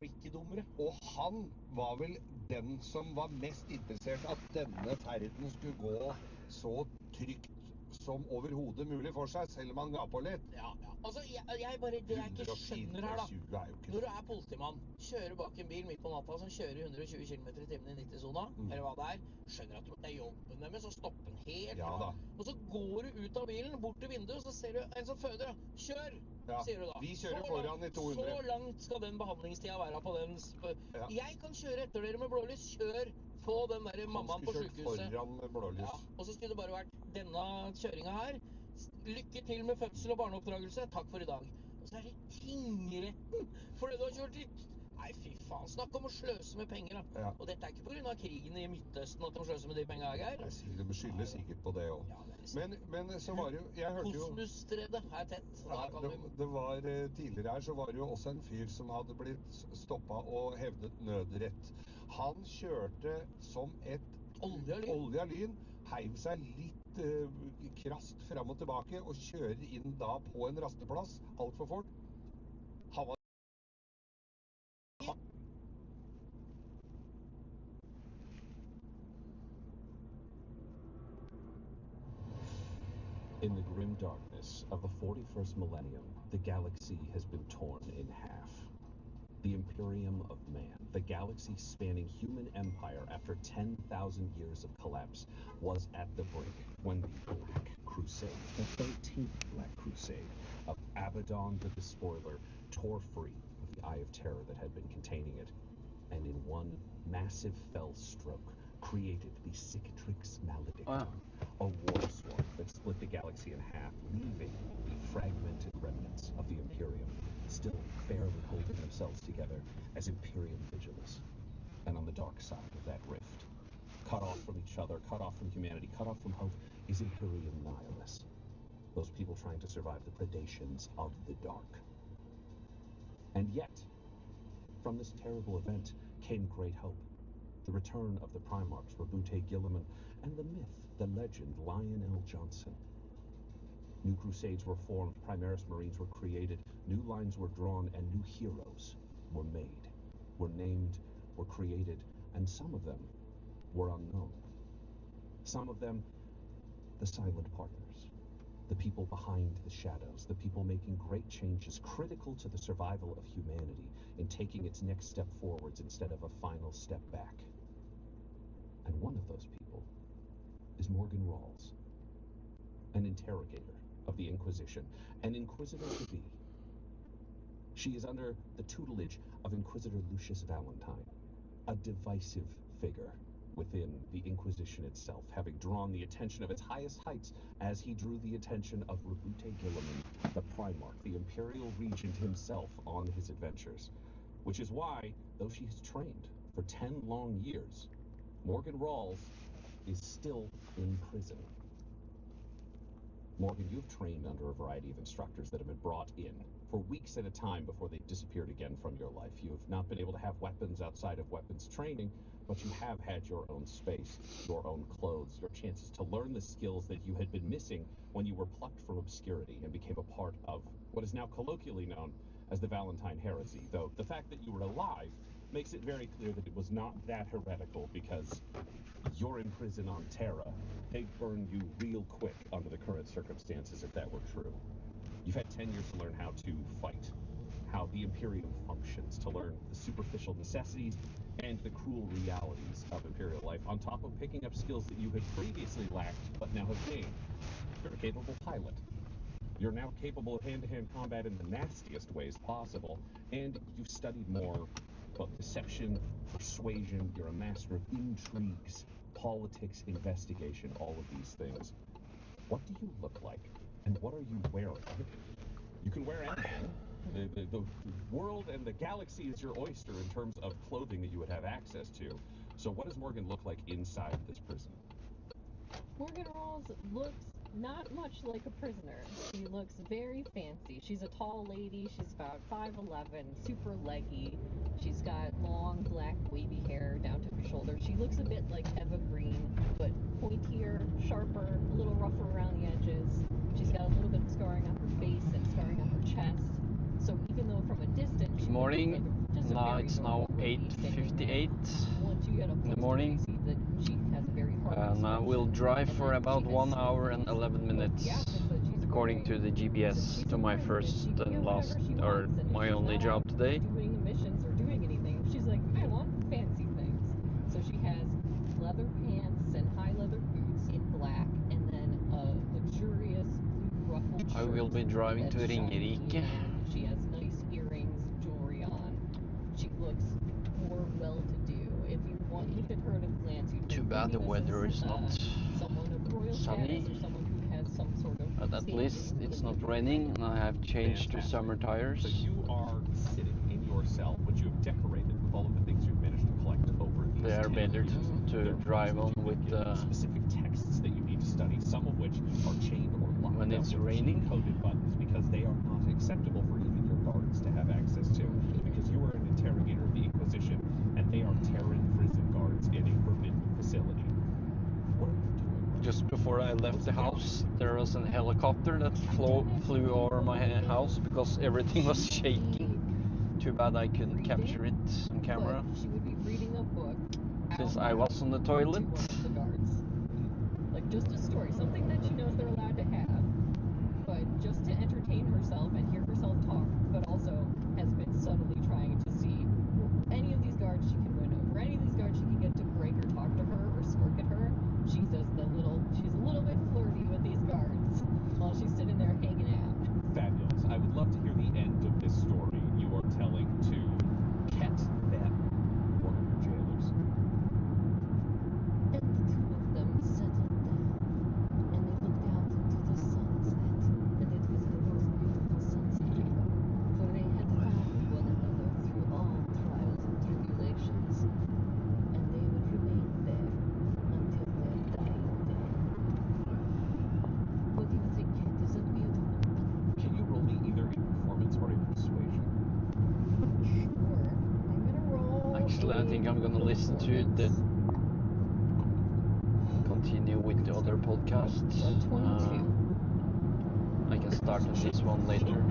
ikke dummere. Og han var vel den som var mest interessert at denne ferden skulle gå så trygt som overhodet mulig for seg, selv om han ga på litt. Ja. Altså, jeg bare, det jeg ikke skjønner her, da. 120 er jo ikke Når du er politimann, kjører bak en bil midt på natta som kjører 120 km i timen i 90-sona, eller hva det er, skjønner at det er jobben deres å stoppe den helt. Ja da. Og så går du ut av bilen, bort til vinduet, og så ser du en som føder. Kjør, Ja, sier du da. vi kjører foran i 200. Så langt skal den behandlingstida være på den. Ja. Jeg kan kjøre etter dere med blålys. Kjør, få den der mammaen på sykehuset. Han skulle kjørt foran med blålys. Ja, og så skulle det bare vært denne kjøringa her. Lykke til med fødsel og barneoppdragelse. Takk for i dag. Og så er det tingretten fordi du har kjørt hit. Nei, fy faen. Snakk om å sløse med penger, da. Ja. Og dette er ikke på grunn av krigen i Midtøsten at de sløser med de pengene, Geir. De skylder sikkert på det òg. Ja, men så var det jo Jeg hørte jo Kosmosstredet er tett. det var tidligere her så var det jo også en fyr som hadde blitt stoppa og hevdet nødrett. Han kjørte som et olje av lyn, heiv seg litt krast fram og tilbake og kjører inn da på en rasteplass altfor fort. Han var In the grim darkness of the 41st millennium, the galaxy has been torn in half. The Imperium of Man, the galaxy-spanning human empire after 10,000 years of collapse, was at the brink when the Black Crusade, the 13th Black Crusade of Abaddon the Despoiler, tore free of the Eye of Terror that had been containing it, and in one massive fell stroke created the Cicatrix Maledictum, a war swarm that split the galaxy in half, leaving the fragmented remnants of the Imperium, still barely holding themselves together as Imperium Vigilus. And on the dark side of that rift, cut off from each other, cut off from humanity, cut off from hope, is Imperium Nihilus. Those people trying to survive the predations of the dark. And yet, from this terrible event came great hope. The return of the Primarchs, Rabute Gilliman, and the myth, the legend, Lionel Johnson. New crusades were formed, Primaris Marines were created, new lines were drawn, and new heroes were made, were named, were created, and some of them were unknown. Some of them, the silent partners, the people behind the shadows, the people making great changes critical to the survival of humanity in taking its next step forwards instead of a final step back. And one of those people is Morgan Rawls, an interrogator of the Inquisition, an Inquisitor to be. She is under the tutelage of Inquisitor Lucius Valentine, a divisive figure within the Inquisition itself, having drawn the attention of its highest heights as he drew the attention of Rabute Gilliman, the Primarch, the Imperial Regent himself, on his adventures. Which is why, though she has trained for 10 long years, Morgan Rawls is still in prison. Morgan, you've trained under a variety of instructors that have been brought in for weeks at a time before they've disappeared again from your life. You have not been able to have weapons outside of weapons training, but you have had your own space, your own clothes, your chances to learn the skills that you had been missing when you were plucked from obscurity and became a part of what is now colloquially known as the Valentine Heresy, though the fact that you were alive makes it very clear that it was not that heretical, because you're in prison on Terra. They'd burn you real quick under the current circumstances if that were true. You've had 10 years to learn how to fight, how the Imperium functions, to learn the superficial necessities and the cruel realities of Imperial life, on top of picking up skills that you had previously lacked but now have gained. You're a capable pilot. You're now capable of hand-to-hand combat in the nastiest ways possible, and you've studied more about deception, persuasion. You're a master of intrigues, politics, investigation, all of these things. What do you look like, and what are you wearing? You can wear anything. The world and the galaxy is your oyster in terms of clothing that you would have access to. So what does Morgan look like inside this prison? Morgan Rawls looks not much like a prisoner. She looks very fancy. She's a tall lady. She's about 5'11", super leggy. She's got long black wavy hair down to her shoulder. She looks a bit like Eva Green, but pointier, sharper, a little rougher around the edges. She's got a little bit of scarring on her face and scarring on her chest. So even though from a distance, Good morning. Just a Now very it's now normal lady sitting there. 8:58 Once you get up in the close to morning. Tracy, that she has a very hard And I will expression, drive and for then about she has 1 hour and 11 like, minutes, the outfits that she's according to wearing, the since GPS, she's to a my president, first she can and get last, whatever she or wants, and if my she's only not job out today. doing missions or doing anything, she's like, I want fancy things. So she has leather pants and high leather boots in black, and then a luxurious blue ruffled shirt. I will be driving to that's shiny, Ringerike. and she has nice earrings, jewelry on. She looks more well-to-do. If you look at her at a glance, you'd Too think bad the maybe this weather is not someone of royal sunny, status or someone who has some sort of but at standing least it's in not the raining, and I have changed to Fantastic. summer tires. So you are sitting in your cell, which you have decorated with all of the things you've managed to collect over these They are 10 better years. to There are drive books on that you've been with given, specific texts that you need to study, some of which are chained or locked when up it's with raining. coded buttons because they are not acceptable for even your guards to have access to, because you are an interrogator of the Inquisition and they are Terran prison guards in a forbidden facility. What are you doing? Just before I left the house, there was a helicopter that flew over my house because everything was shaking. Too bad I couldn't capture it on camera, But she would be reading a book since out I was on the loud toilet. to one of the guards. Like just a story, something that she knows they're allowed to have, but just to entertain herself and hear herself talk, but also has been subtly trying to see any of these guards she can win over, any of these guards she can get to break or talk to her or smirk at her. She's a little bit flirty with these guards while she's sitting there hanging out. Fabulous. I would love to hear the end of this story you are telling to Ket Then, one of your jailers. And the two of them settled down, and they looked out into the sunset, and it was the most beautiful sunset ever, for they had found one another through all trials and tribulations, and they would remain there until their dying day. What do you think, Kent? Is that beautiful? Can you roll me either a performance or a persuasion? Sure. I'm gonna roll. Actually, I think I'm gonna listen to the continue with the other podcasts. 22. I can start on this one later.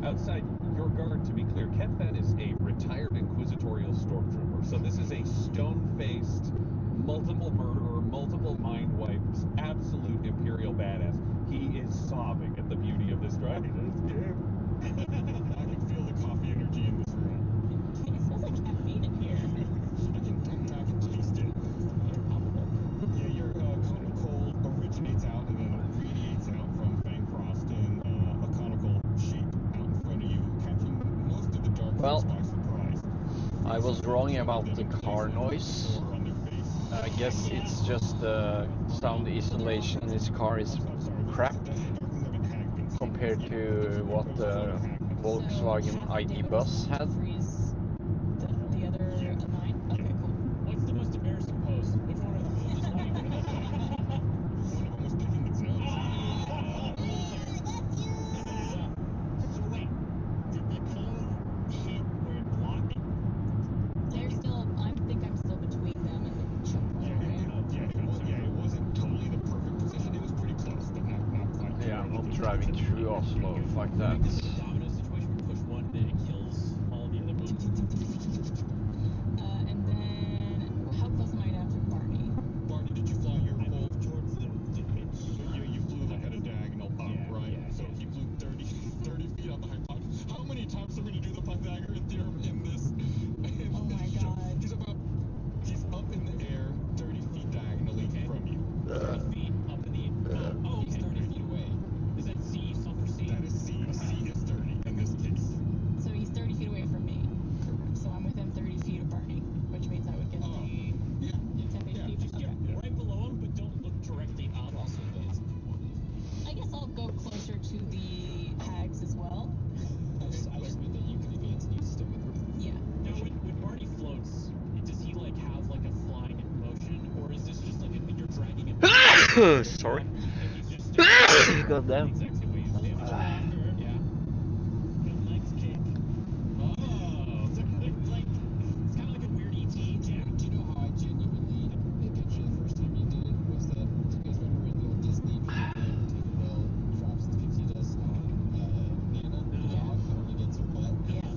Outside your guard, to be clear, Ket Then is a retired inquisitorial stormtrooper. So this is a stone-faced, multiple murderer, multiple mind wipes, absolute imperial badass. He is sobbing at the beauty of this drive. I can feel the coffee energy in this room. It smells like caffeine in here. I can taste it. Yeah, your cone of coal originates out and then radiates out from Fangfrost in a conical shape out in front of you, catching most of the dark Well, by surprise. I was wrong about the car noise. I guess it's just the sound isolation in this car is crap compared to what the Volkswagen ID Bus had. Freeze the other nine? Okay, cool. What's the most embarrassing pose? Which one of them is just not even one of them was picking its nose. So wait, did the cone hit where it blocked? They're still, I think I'm still between them and the choke point, right? It wasn't totally the perfect position. It was pretty close, but not quite. Yeah, I'm not driving through Oslo like that. This is a domino situation where you push one and it kills all the other moves. And then, how close am I now to Barney? Barney, did you fly your full towards the pitch? You flew like at a diagonal up, right? Yeah, so he flew 30 feet on the hypotenuse. How many times are we going to do the Pythagorean theorem in this? Oh my god. He's up in the air, 30 feet diagonally from you. 30 feet up in the air. Oh, okay. He's 30 feet away. Is that C? Sulfur C? That is C. C is 30 in this case. So he's 30 feet away from me. Correct. So I'm within 30 feet of Barney, which means I would get the 10 HP. Just get right below him, but don't look directly up. Also advance if you want. I guess I'll go closer to the hags as well. I just meant that you can advance and you stay with him. Yeah. Now, when Barney floats, does he like have like a flying motion, or is this just like when you're dragging him? Sorry. And he's just God damn. exactly what you stand for. Yeah. Good legs kick. Oh, it's kind of like a weird ET. Yeah. Do you know how I genuinely picture the first time you did it was that, do you guys remember in the old Disney video when Tinkerbell drops the pixie dust on Nana, the dog, and only gets her butt? Yeah.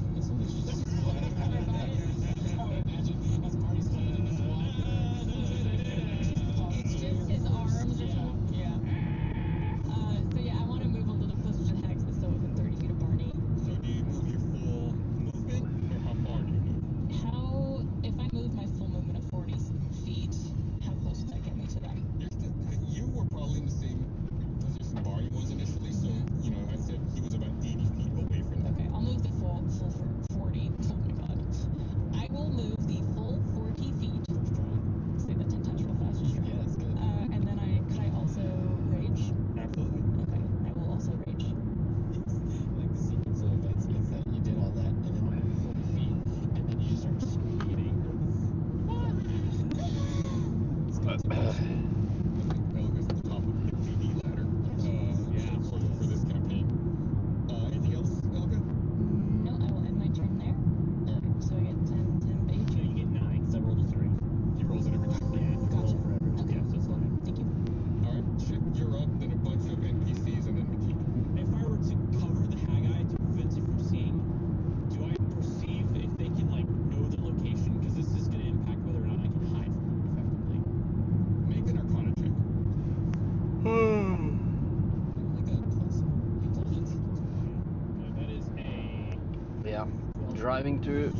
Yeah, driving to.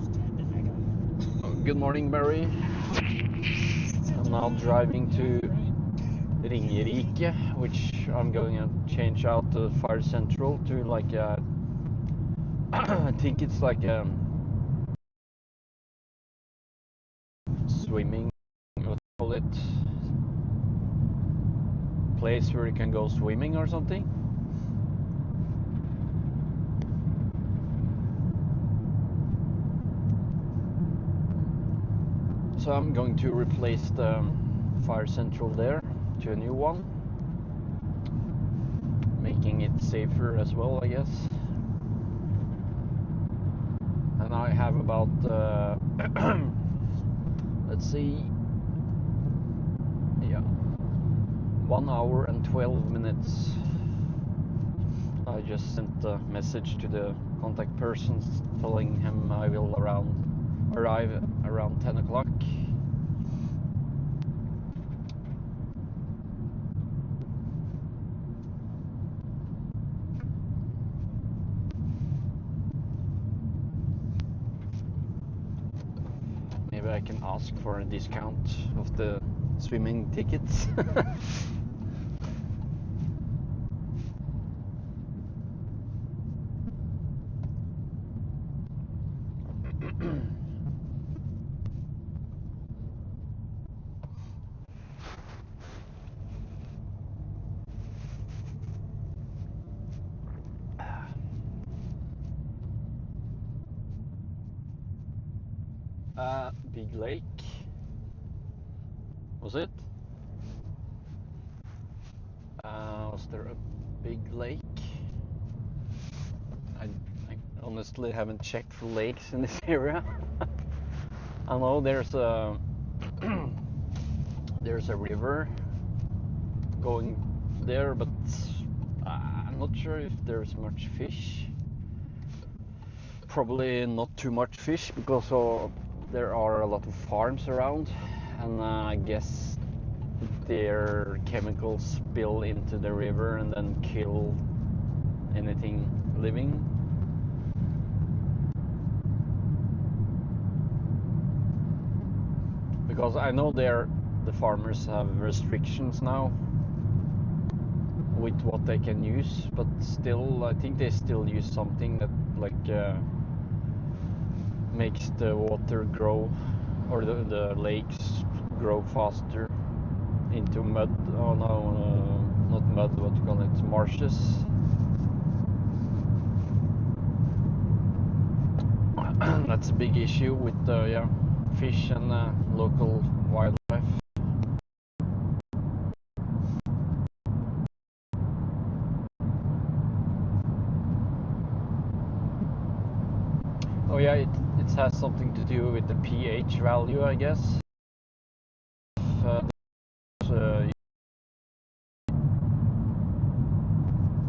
Good morning, Barry. I'm now driving to Ringerike, which I'm going to change out the Fire Central to like a. I think it's like a swimming, what do you call it? Place where you can go swimming or something. So I'm going to replace the Fire Central there to a new one, making it safer as well, I guess. And I have about let's see, yeah, 1 hour and 12 minutes. I just sent a message to the contact person telling him I will arrive around 10 o'clock. Maybe I can ask for a discount of the swimming tickets. Big lake. Was it? Was there a big lake? I honestly haven't checked for lakes in this area. I know there's a there's a river going there, but I'm not sure if there's much fish. Probably not too much fish because there are a lot of farms around, and I guess their chemicals spill into the river and then kill anything living. Because I know the farmers have restrictions now with what they can use, but still I think they still use something that like makes the water grow, or the lakes grow faster into mud. Oh no, not mud, what do you call it? Marshes. That's a big issue with fish and local wildlife. Oh yeah, it has something to do with the pH value, I guess.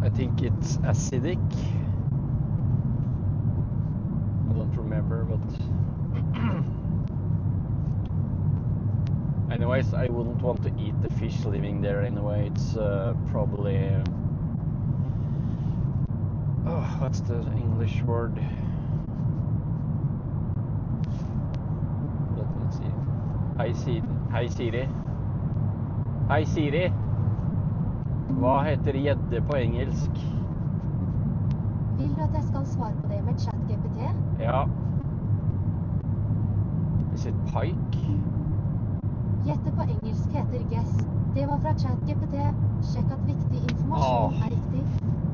I think it's acidic. I don't remember, but anyways, I wouldn't want to eat the fish living there anyway. It's probably what's the English word? Let's see. Hi Siri. Hi Siri. Hva heter gjedde på engelsk? Vil du at jeg skal svare på det med ChatGPT? Ja. Is it pike? Gjette på engelsk heter guess. Det var fra ChatGPT. Sjekk at viktig informasjon er riktig.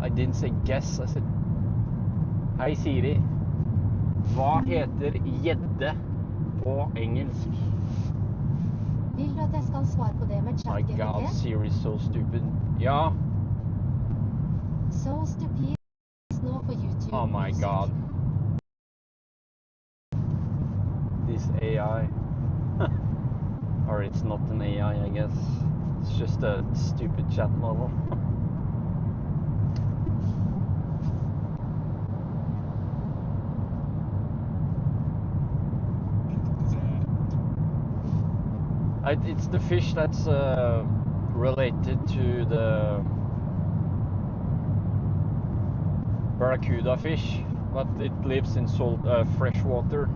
I didn't say guess, I said Hei Siri. Hva heter gjedde på engelsk? Vil du at jeg skal svare på det med My ChatGPT? god, Siri's so stupid. Ja. So stupid. Nå på YouTube. Oh my god. This AI. Or it's not an AI, I guess. It's just a stupid chat model. It's the fish that's related to the barracuda fish, but it lives in fresh water.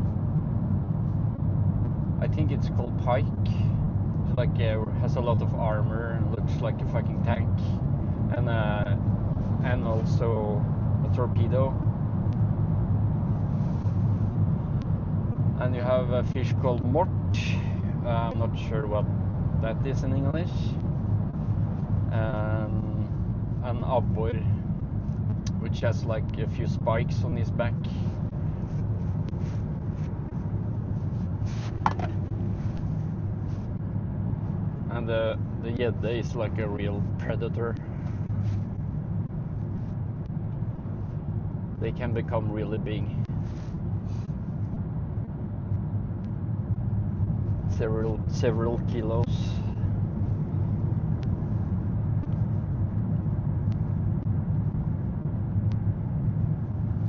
I think it's called pike. It's like has a lot of armor and looks like a fucking tank, and also a torpedo. And you have a fish called mort. I'm not sure what that is in English. An abbor, which has like a few spikes on his back. And the gjedde is like a real predator. They can become really big. Several kilos.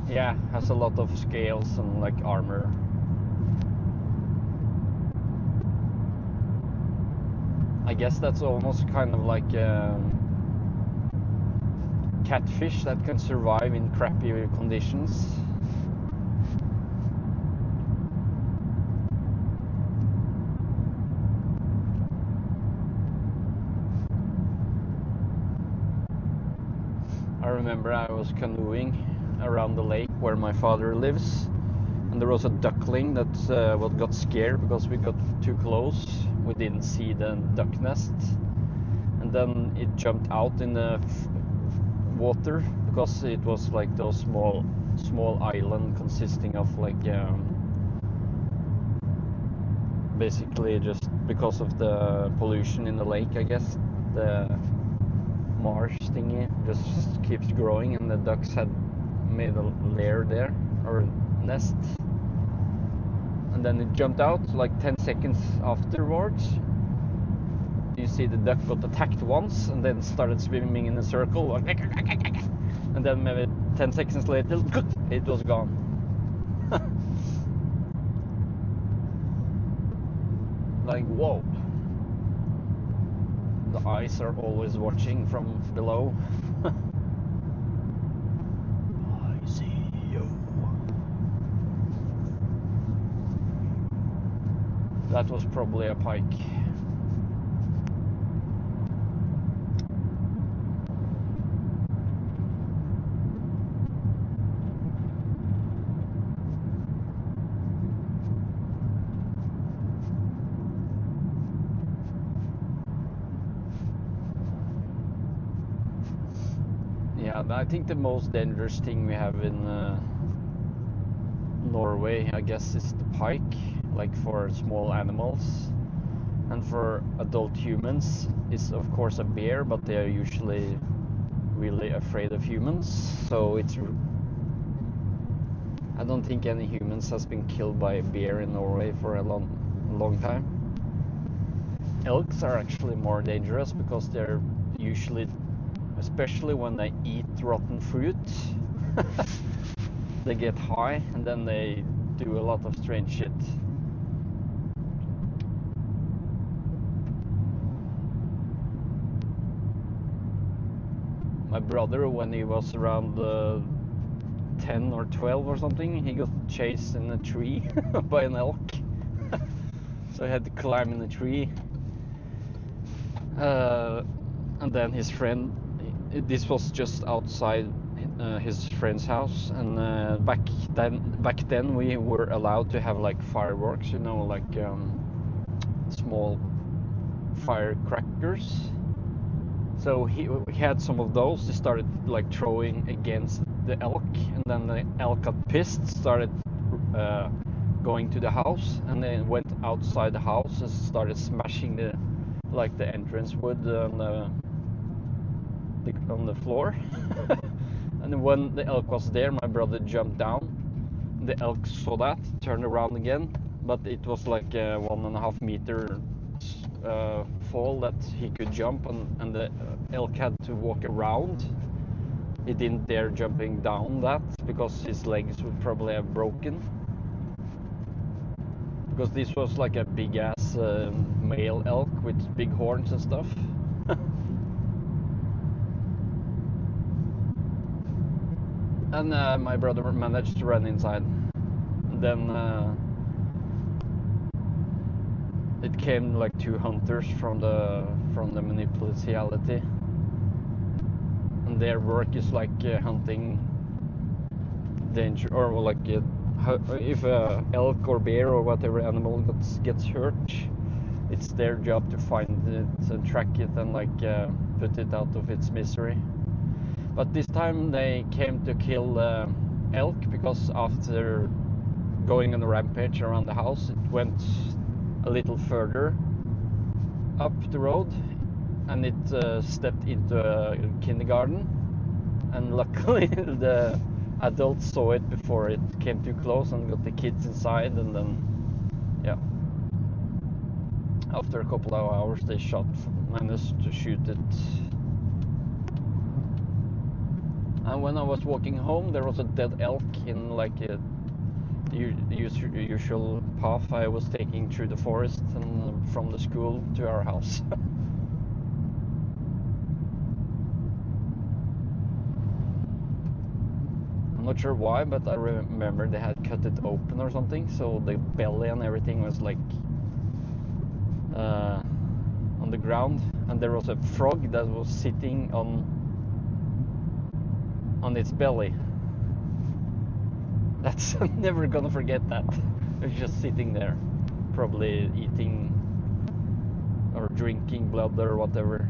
Yeah, has a lot of scales and like armor. I guess that's almost kind of like catfish that can survive in crappy conditions. I remember I was canoeing around the lake where my father lives, and there was a duckling that got scared because we got too close. We didn't see the duck nest, and then it jumped out in the water because it was like those small island consisting of like basically just because of the pollution in the lake, I guess the marsh thingy just keeps growing, and the ducks had made a lair there, or nest, and then it jumped out like 10 seconds afterwards. You see the duck got attacked once and then started swimming in a circle, and then maybe 10 seconds later it was gone. Like, whoa. The eyes are always watching from below. I see you. That was probably a pike. Yeah, I think the most dangerous thing we have in Norway, I guess, is the pike, like for small animals. And for adult humans, is of course a bear, but they are usually really afraid of humans. So I don't think any humans has been killed by a bear in Norway for a long time. Elks are actually more dangerous because they're usually, especially when they eat rotten fruit, they get high and then they do a lot of strange shit. My brother, when he was around 10 or 12 or something, he got chased in a tree by an elk. So he had to climb in a tree. And then his friend, this was just outside his friend's house, and back then we were allowed to have like fireworks, you know, like small firecrackers. So he had some of those. He started like throwing against the elk, and then the elk got pissed, started going to the house, and then went outside the house and started smashing the entrance wood on the floor. And when the elk was there, my brother jumped down. The elk saw that, turned around again, but it was like a 1.5 meter fall that he could jump, and the elk had to walk around. He didn't dare jumping down that because his legs would probably have broken. Because this was like a big ass male elk with big horns and stuff. And my brother managed to run inside. Then it came like 2 hunters from the municipality, and their work is like hunting danger, or like if a elk or bear or whatever animal gets hurt, it's their job to find it and track it and like put it out of its misery. But this time they came to kill elk, because after going on a rampage around the house, it went a little further up the road, and it stepped into a kindergarten, and luckily the adults saw it before it came too close and got the kids inside, and then yeah, after a couple of hours they managed to shoot it. And when I was walking home, there was a dead elk in like the usual path I was taking through the forest and from the school to our house. I'm not sure why, but I remember they had cut it open or something, so the belly and everything was like on the ground, and there was a frog that was sitting on its belly. That's, I'm never gonna forget that. It's just sitting there, probably eating or drinking blood or whatever.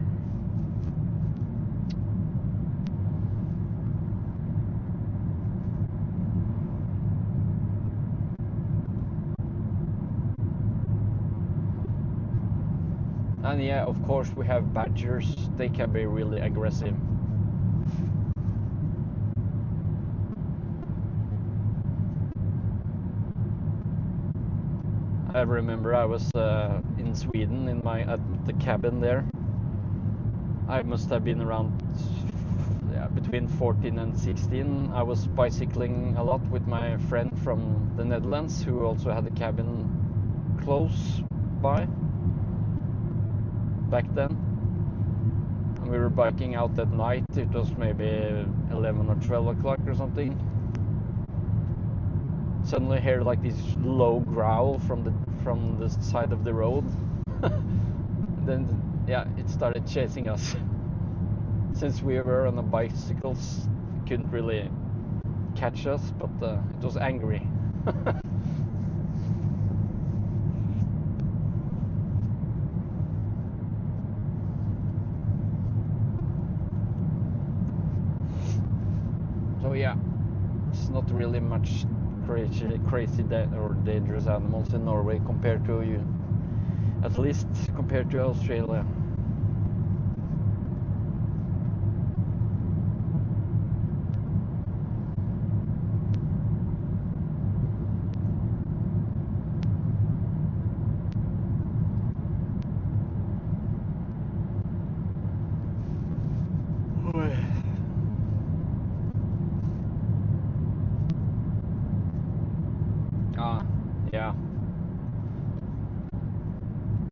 And yeah, of course we have badgers. They can be really aggressive. I remember I was in Sweden at the cabin there. I must have been around between 14 and 16. I was bicycling a lot with my friend from the Netherlands, who also had a cabin close by back then. And we were biking out at night. It was maybe 11 or 12 o'clock or something. Suddenly hear like this low growl from the side of the road. Then yeah, it started chasing us. Since we were on the bicycles, it couldn't really catch us, but it was angry. So yeah, it's not really much crazy or dangerous animals in Norway compared to you, at least compared to Australia.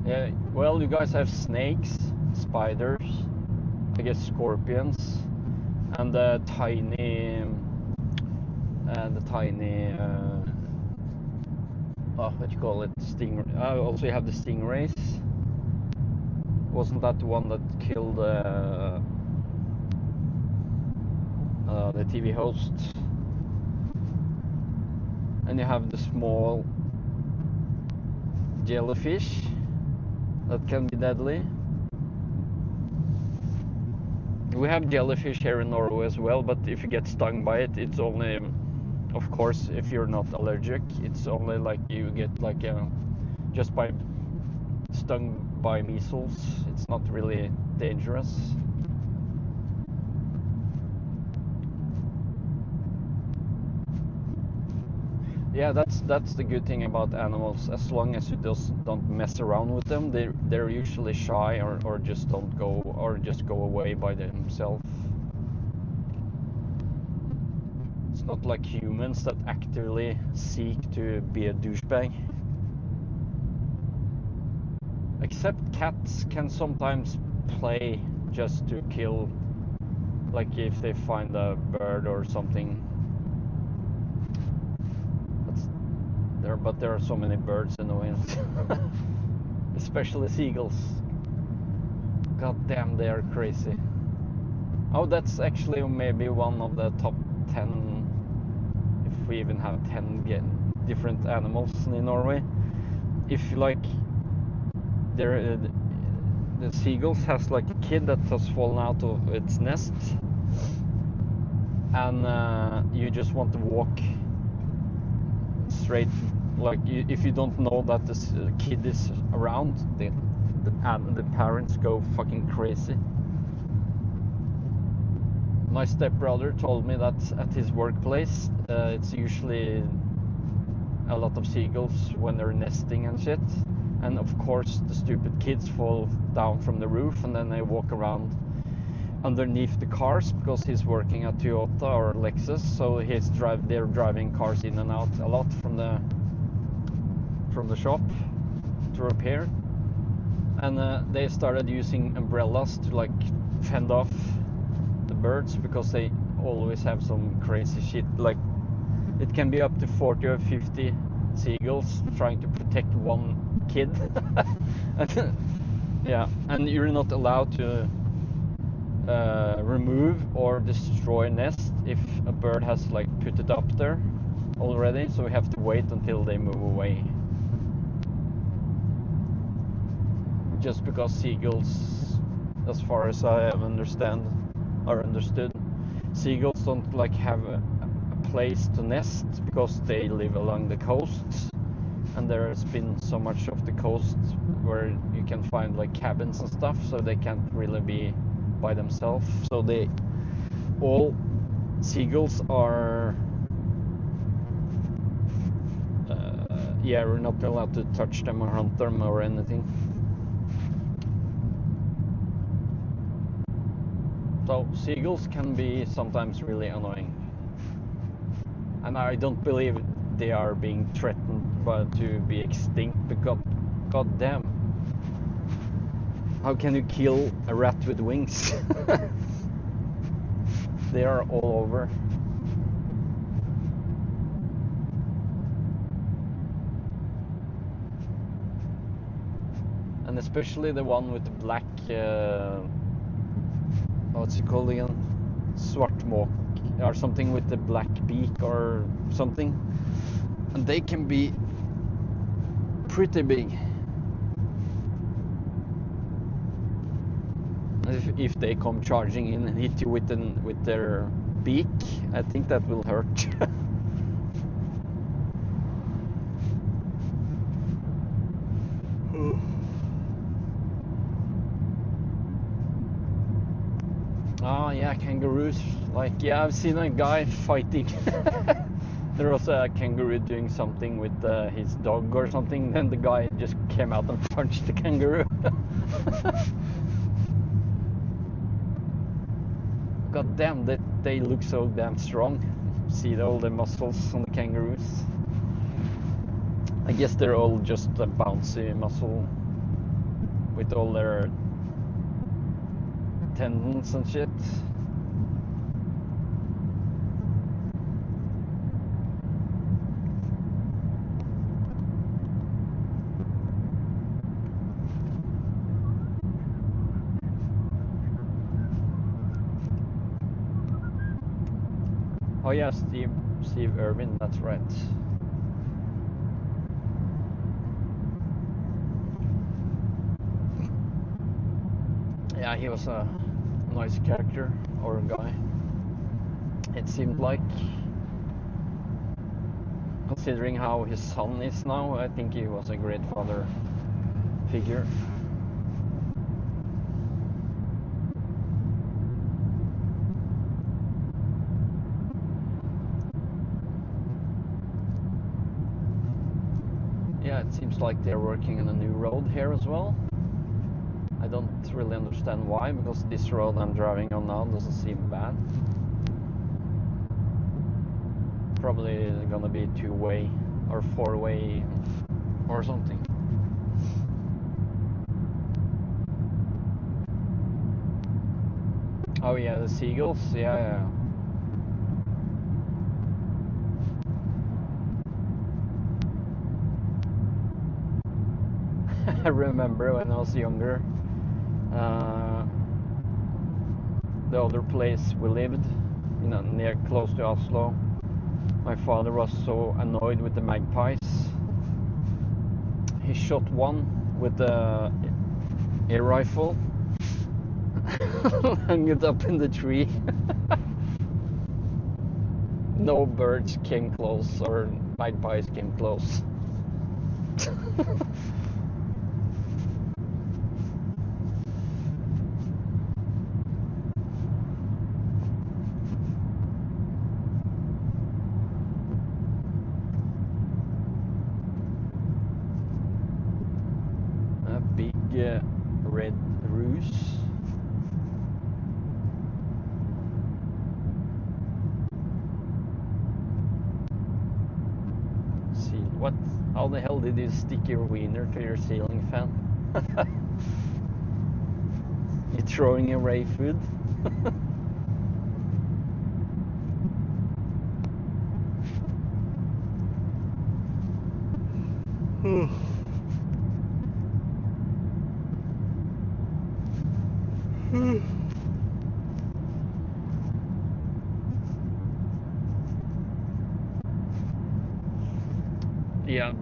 Yeah, well, you guys have snakes, spiders, I guess scorpions, and the tiny, what you call it, stingray. Also you have the stingrays. Wasn't that the one that killed the TV host? And you have the small jellyfish that can be deadly. We have jellyfish here in Norway as well, but if you get stung by it, it's only, of course, if you're not allergic, it's only like you get like just by stung by measles. It's not really dangerous. Yeah, that's the good thing about animals. As long as you don't mess around with them, they're usually shy or just don't go, or just go away by themselves. It's not like humans that actively seek to be a douchebag. Except cats can sometimes play just to kill, like if they find a bird or something. either, but there are so many birds in the wind. Especially seagulls. God damn, they are crazy. Oh, that's actually maybe one of the top 10, if we even have 10 different animals in Norway. If like the seagulls has like a kid that has fallen out of its nest, and you just want to walk straight, like if you don't know that this kid is around, the parents go fucking crazy. My stepbrother told me that at his workplace, it's usually a lot of seagulls when they're nesting and shit. And of course, the stupid kids fall down from the roof and then they walk around underneath the cars because he's working at Toyota or Lexus. So they're driving cars in and out a lot from the shop to repair. And they started using umbrellas to like fend off the birds because they always have some crazy shit. Like it can be up to 40 or 50 seagulls trying to protect one kid. Yeah, and you're not allowed to remove or destroy a nest if a bird has like put it up there already, so we have to wait until they move away. Just because seagulls, as far as I understood, seagulls don't like have a place to nest because they live along the coasts, and there's been so much of the coast where you can find like cabins and stuff, so they can't really be by themselves. So all seagulls are yeah, we're not allowed to touch them or hunt them or anything. So seagulls can be sometimes really annoying, and I don't believe they are being threatened to be extinct, because god damn, how can you kill a rat with wings? They are all over. And especially the one with the black what's it called again? Svartmåk or something, with the black beak or something. And they can be pretty big. If they come charging in and hit you with their beak, I think that will hurt. Oh yeah, kangaroos. Like, yeah, I've seen a guy fighting. There was a kangaroo doing something with his dog or something, then the guy just came out and punched the kangaroo. God damn, they look so damn strong. See all the muscles on the kangaroos. I guess they're all just a bouncy muscle with all their tendons and shit. Oh yeah, Steve Irwin, that's right. Yeah, he was a nice character, or guy. It seemed like, considering how his son is now, I think he was a great father figure. Yeah, it seems like they're working on a new road here as well. I don't really understand why, because this road I'm driving on now doesn't seem bad. Probably gonna be 2-way or 4-way or something. Oh yeah, the seagulls, yeah. I remember when I was younger, the other place we lived, near close to Oslo, my father was so annoyed with the magpies. He shot one with a air rifle, hung it up in the tree. No birds came close, or magpies came close. A big red ruse. What? How the hell did you stick your wiener to your ceiling fan? You throwing away food? Yeah,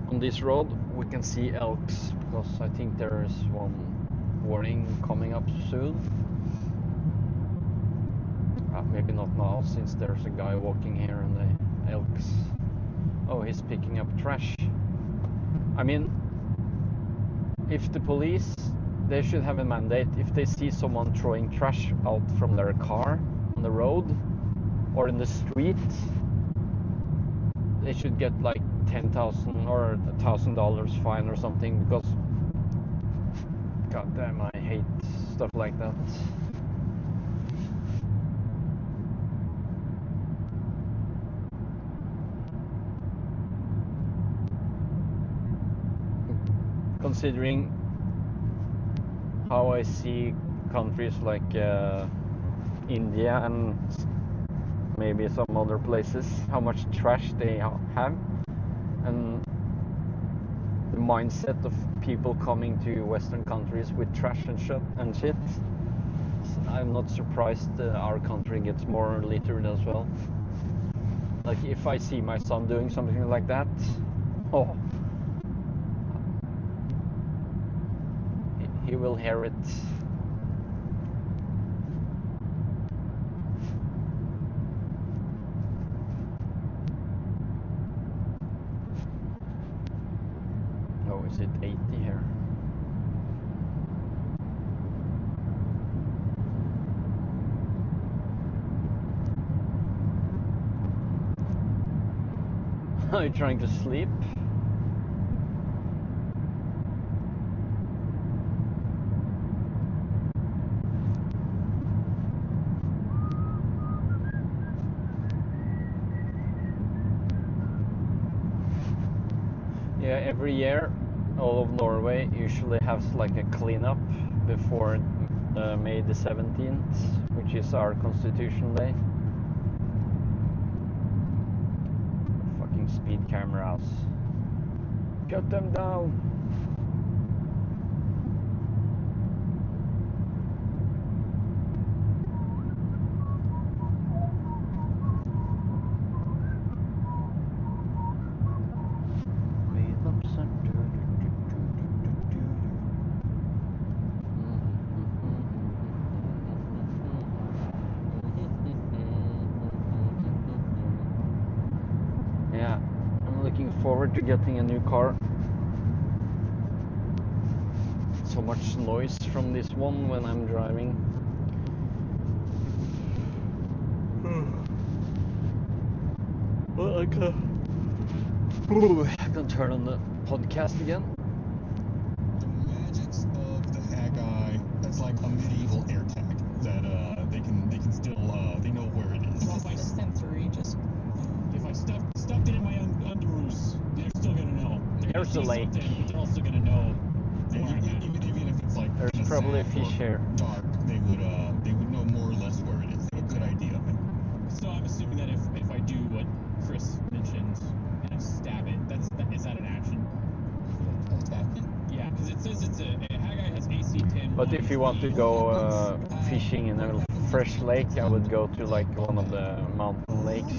on this road we can see elks, because I think there is one warning coming up soon. Maybe not now, since there's a guy walking here and the elks. Oh, he's picking up trash. I mean, if the police, they should have a mandate. If they see someone throwing trash out from their car on the road or in the street, they should get like $10,000 or $1,000 fine or something, because god damn, I hate stuff like that. Considering how I see countries like India and maybe some other places, how much trash they have, and the mindset of people coming to Western countries with trash and shit, I'm not surprised our country gets more littered as well. Like, if I see my son doing something like that, oh, he will hear it. Oh, is it 80 here? Are you trying to sleep? Yeah, every year all of Norway usually has like a cleanup before May the 17th, which is our Constitution Day. Fucking speed cameras. Cut them down! Yeah, I'm looking forward to getting a new car. So much noise from this one when I'm driving. Well, I can turn on the podcast again. The magics of the Haggai, that's like a medieval air tag that they can still they know where it is. Well, by sensory, just If I stuffed it in my underoos, they're still gonna know. They're There's gonna a see lake. something, but they're also gonna know. Even if it's like There's kinda probably a soft fish or here. dark, they would know more or less where it is. They have a good idea of it. So I'm assuming that if I do what Chris mentioned and I stab it, is that an action? Attacking? Yeah. But if you want to go fishing in a fresh lake, I would go to like one of the mountain lakes.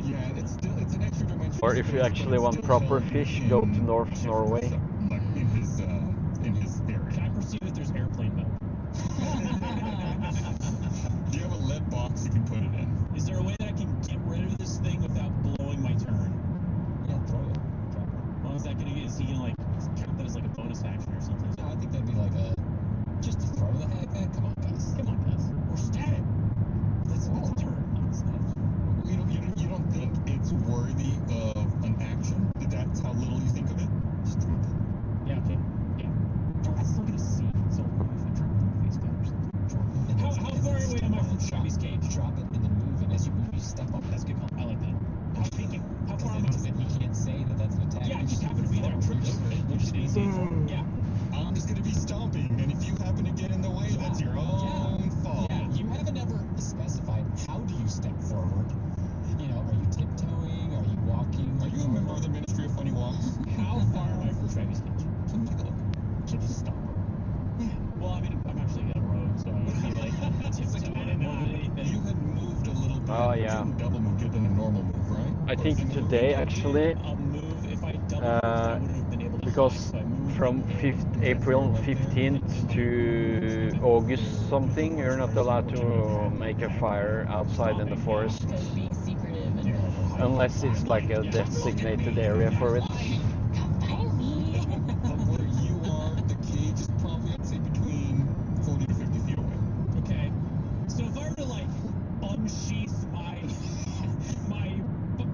Yeah, it's an extra dimension. Or if you actually want proper fish, go to North Norway. Like in his area. Can I pursue if there's airplane mode? Do you have a lead box you can put it in? Is there a way that I can get rid of this thing without blowing my turn? Yeah, throw it. Well, is he gonna like count that as like a bonus action or something? No, I think that'd be like a just to throw the heck. Come on, guys. Or stab it. That's a turn. You don't think it's worthy of an action? That's how little you think of it? Just drop it. Yeah, okay. Yeah. I'm still gonna see. So if I drop it on face gun or something. How far away am I from Shabby's cage? Drop it and then move, and as you move, you step up. That's good call. I like that. How far am I? Then he can't say that that's an attack. Yeah, I just happen to be there. Tripped over it. Which is easy. Yeah. I'm just gonna be stomping, and if you happen to get in the way, that's your own fault. Yeah. You haven't ever specified how do you step forward. You know, are you tiptoeing? Are you walking? Are you a member of the Ministry of Funny Walks? How far am I from Travis Cage? Can take a look. Should just stop. Well, I mean, I'm actually on a road, so I would be like tiptoeing more than anything. You had moved a little bit. Oh, yeah. You didn't double move, you did a normal move, right? I think today actually, I'll move if I double moved, I wouldn't have been able to because hide, so I moved from April 15th to August something, you're not allowed to make a fire outside in the forest Because being secretive and unless it's like a designated area for it. come find me. From where you are, the cage is probably, I'd say, between 40 to 50 feet away. Okay. So if I were to like unsheath my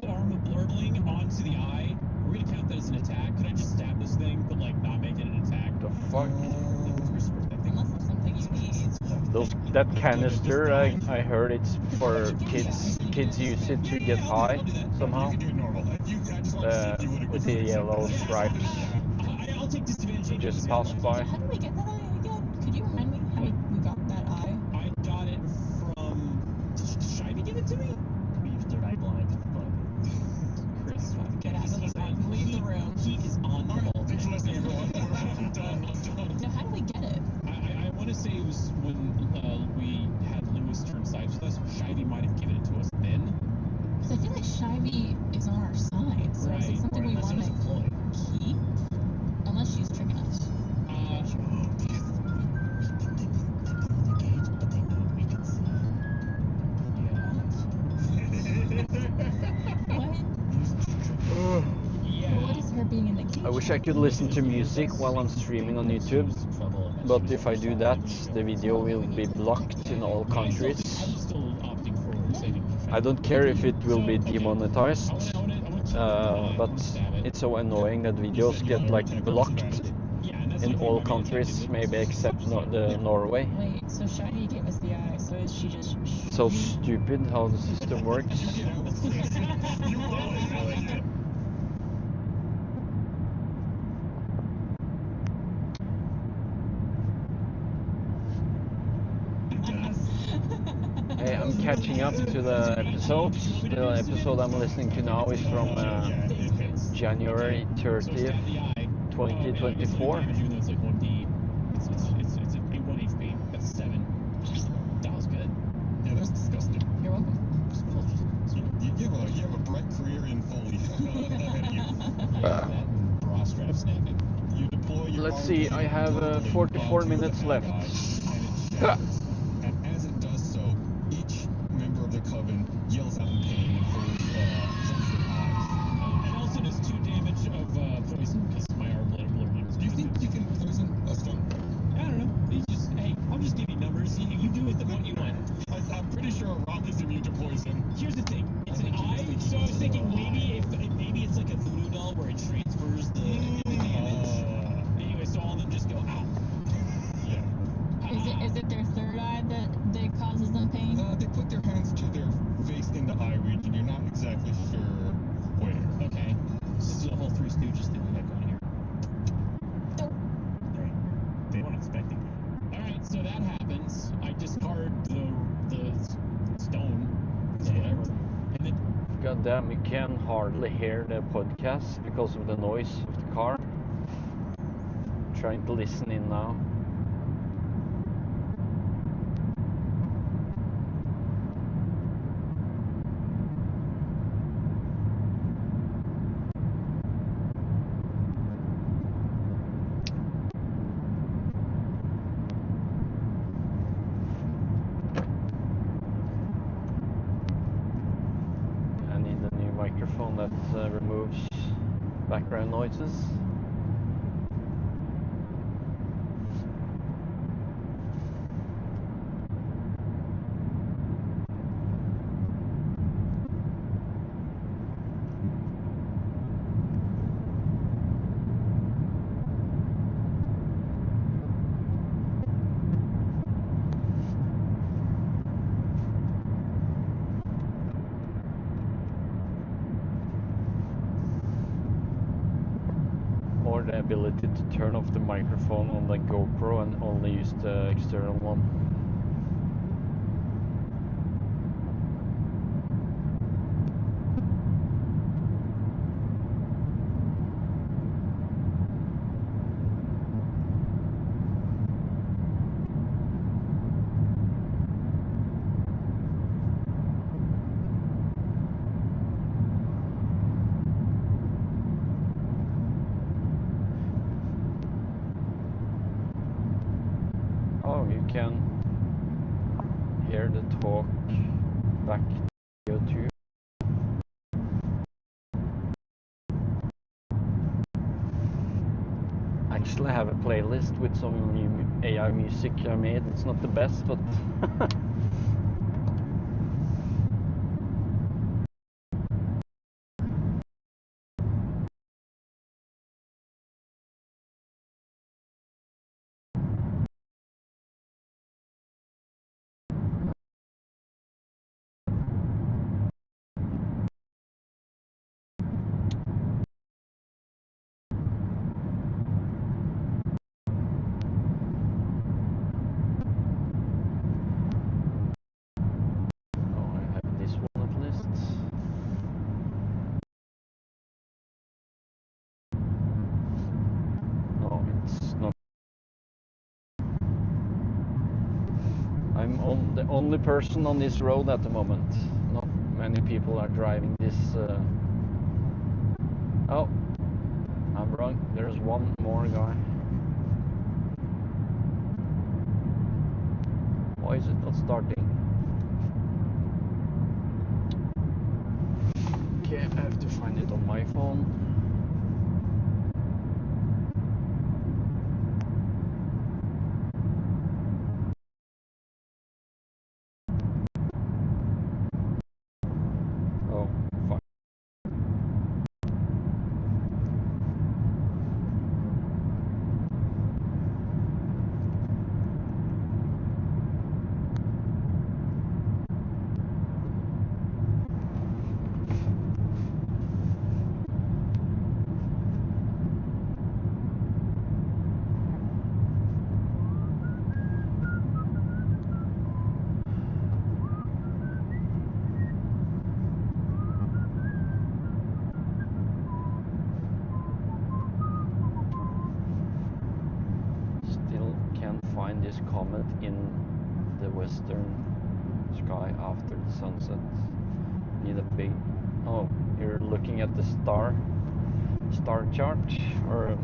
arm of blurtling onto the eye, are we gonna count that as an attack? Could I just stab this thing but like not make it an attack? The fuck? Unless there's something you need. That canister, I heard it's for kids. Kids use it to get high somehow. You can do it normal. I just want to see if you would agree With the yellow stripes. I'll take disadvantage. Just pass by. How do we get that eye again? Could you remind me how we got that eye? I got it from. Did Shivy give it to me? We used third eye blind, but Chris, Get out of the room. Leave the room. He is on the ball. Thanks for listening, everyone. I'm done. Now, how do we get it? I want to say it was when we had Lewis turn sides with us. Shivy might have given it to us then. Because I feel like Shivy is on our side. So is it something we unless it want was a ploy. to keep? Unless she's tricking us. What? What is her being in the cage? I wish I could listen to music while I'm streaming on YouTube, but if I do that, the video will be blocked in all countries. I'm still opting for saving. I don't care if it will be demonetized, but it's so annoying that videos get like blocked in all countries, maybe except Norway. Wait, so Shiny gave us the eye, so is she just... So stupid how the system works. Hey, I'm catching up to the episodes. The episode I'm listening to now is from January 30th, 2024. Even though it's like 1D, it's a 1 HP. That's 7. That was good. Yeah, that's disgusting. You're welcome. You have a bright career in Foley ahead of you. That and bra strap snapping. You deploy your Let's see, I have 44 minutes left. And as it does so, each member of the coven yells out in pain and jumps their eyes. It also does 2 damage of poison because my arm blurs. Do you think you can poison a stone? I don't know. Hey, I'll just give you numbers. You do with them what you want. I'm pretty sure a rock is immune to poison. Here's the thing. It's an eye, so I was thinking maybe it's like a voodoo doll where it transfers the damage. Anyway, so all of them just go ow. Yeah. Is it their third eye that causes them pain? They put their hands to their face in the eye region. You're not exactly sure where. Okay. This is a whole Three Stooges thing we got going here. They weren't expecting All right, so that happens. I discard the stone, so whatever, and then God damn, you can hardly hear the podcast because of the noise of the car. Trying to listen in now. background noises. Or the ability to turn off the microphone on the GoPro and only use the external one. Oh, you can hear the talk back to too. Actually, I have a playlist with some new AI music I made. It's not the best, but oh, I have this one at least. No, it's not. I'm the only person on this road at the moment. Not many people are driving this. Oh, I'm wrong. There's one more guy. Why is it not starting? Okay, I have to find it on my phone. Oh, fuck. Still can't find this comet in the western sky after the sunset. Need a big... Oh, you're looking at the star chart, or...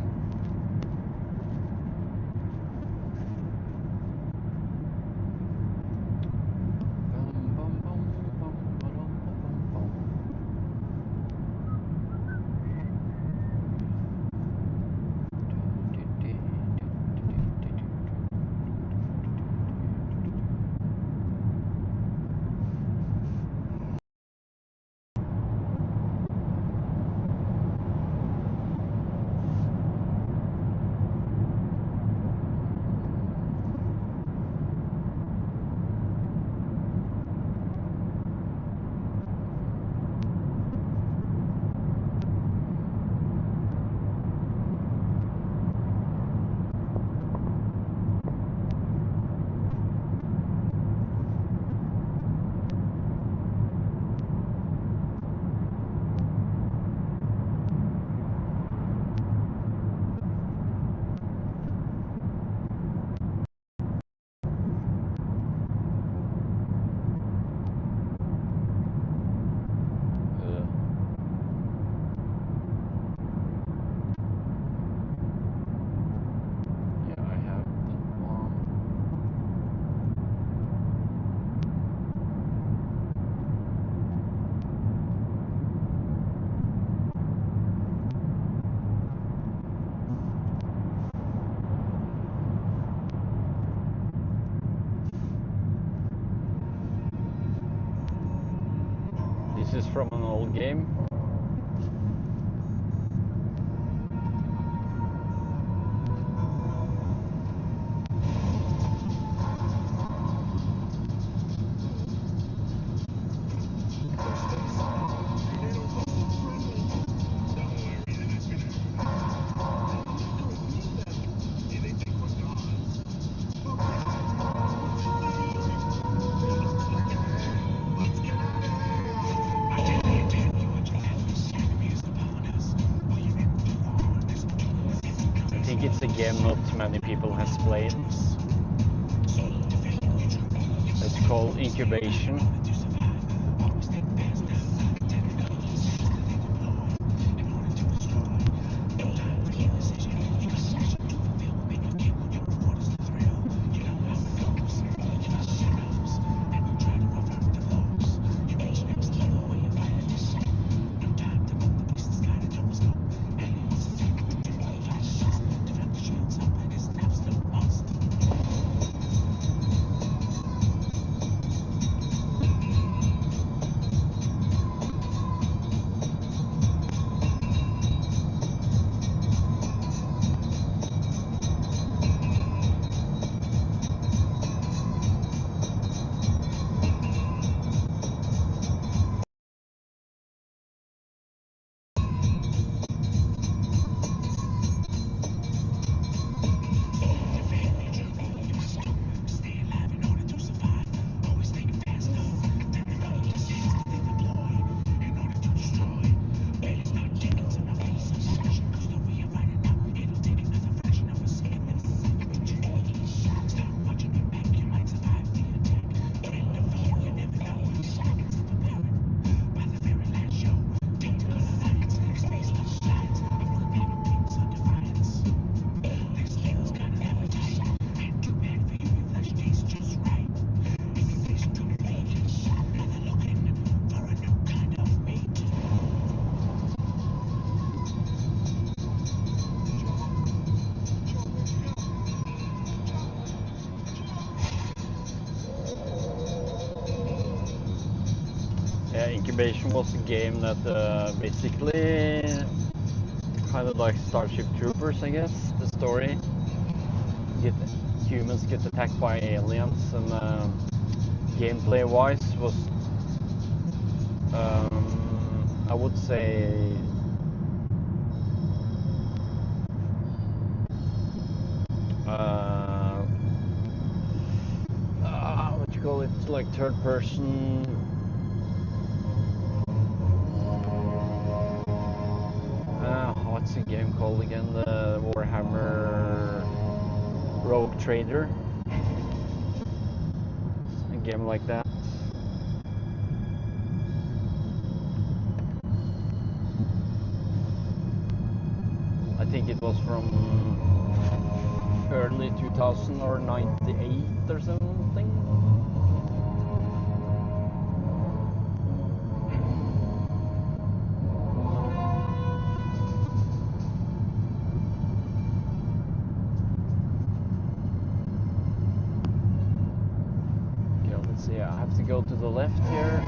whole game. It's a game not many people has played. It's called Incubation. Incubation was a game that basically kind of like Starship Troopers, I guess. The story, humans get attacked by aliens, and gameplay-wise was, I would say, what you call it, like third person. What's the game called again? The Warhammer Rogue Trader. A game like that. I think it was from early 2000 or 98 or something. I have to go to the left here.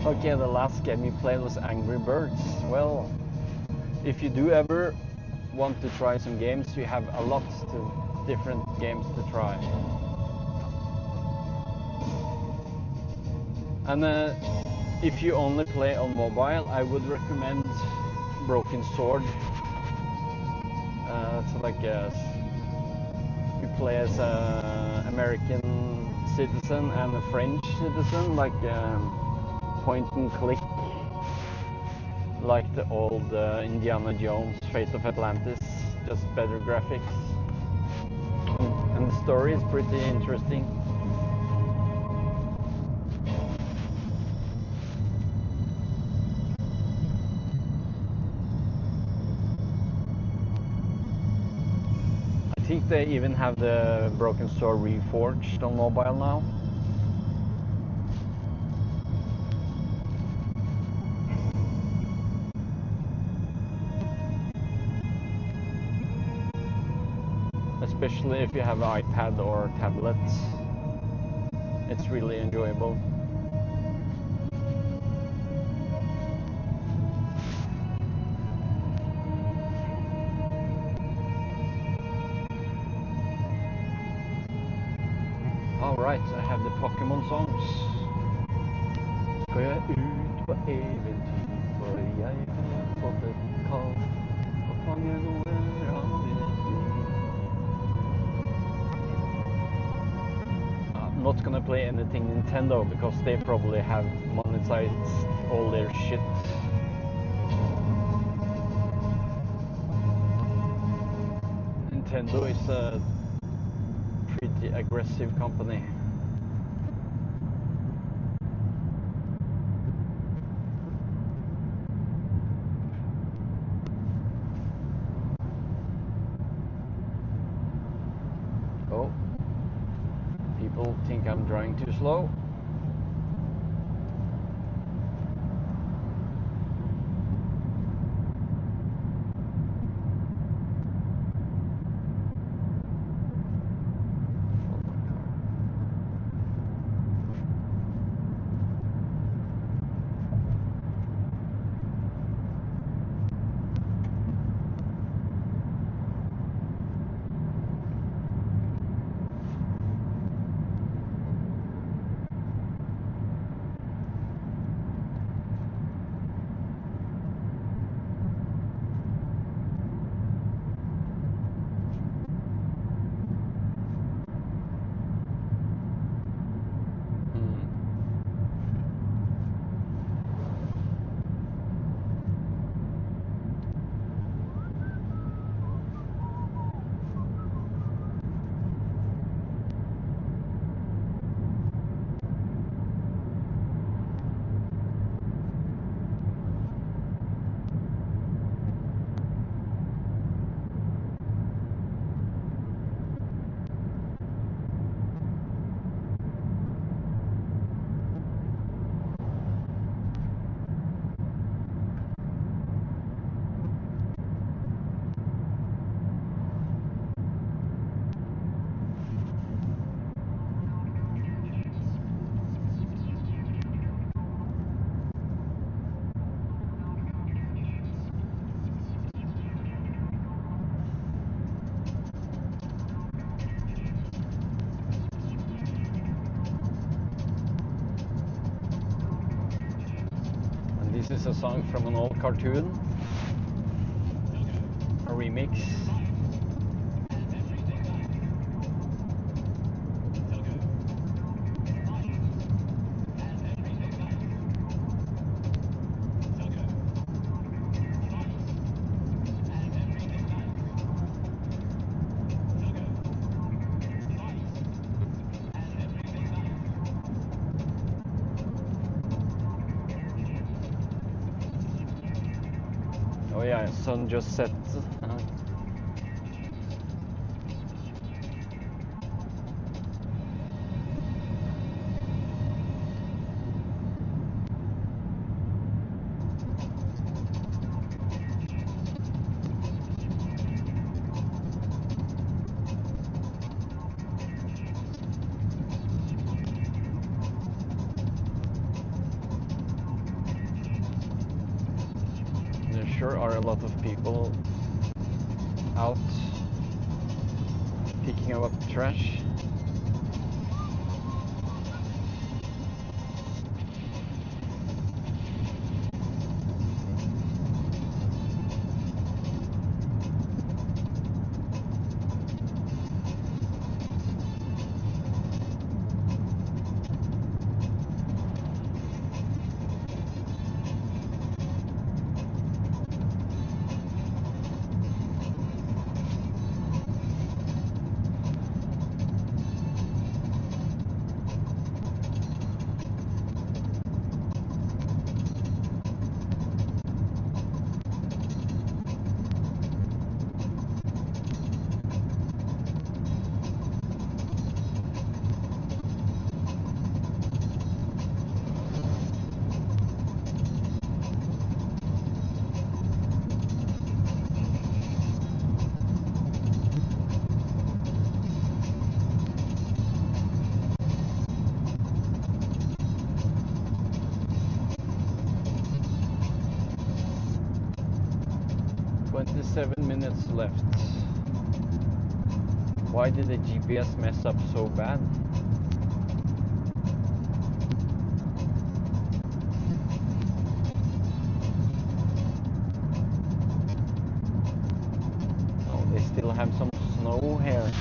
Okay, the last game you played was Angry Birds. Well, if you do ever want to try some games, you have a lot of different games to try. And if you only play on mobile, I would recommend Broken Sword. It's like you play as an American citizen and a French citizen, like point and click, like the old Indiana Jones, Fate of Atlantis, just better graphics. And the story is pretty interesting. think they even have the Broken Sword Reforged on mobile now. Especially if you have an iPad or tablet, it's really enjoyable. Alright, I have the Pokémon songs. Skal jeg ut på eventyr, for jeg har fått et kall og fange noen raner. I'm not gonna play anything Nintendo because they probably have monetized all their shit. Nintendo is a pretty aggressive company. Oh, people think I'm driving too slow. This is a song from an old cartoon, a remix. Oh yeah, sun just set. There sure are a lot of people out picking up trash. 27 minutes left. Why did the GPS mess up so bad? Oh, they still have some snow here.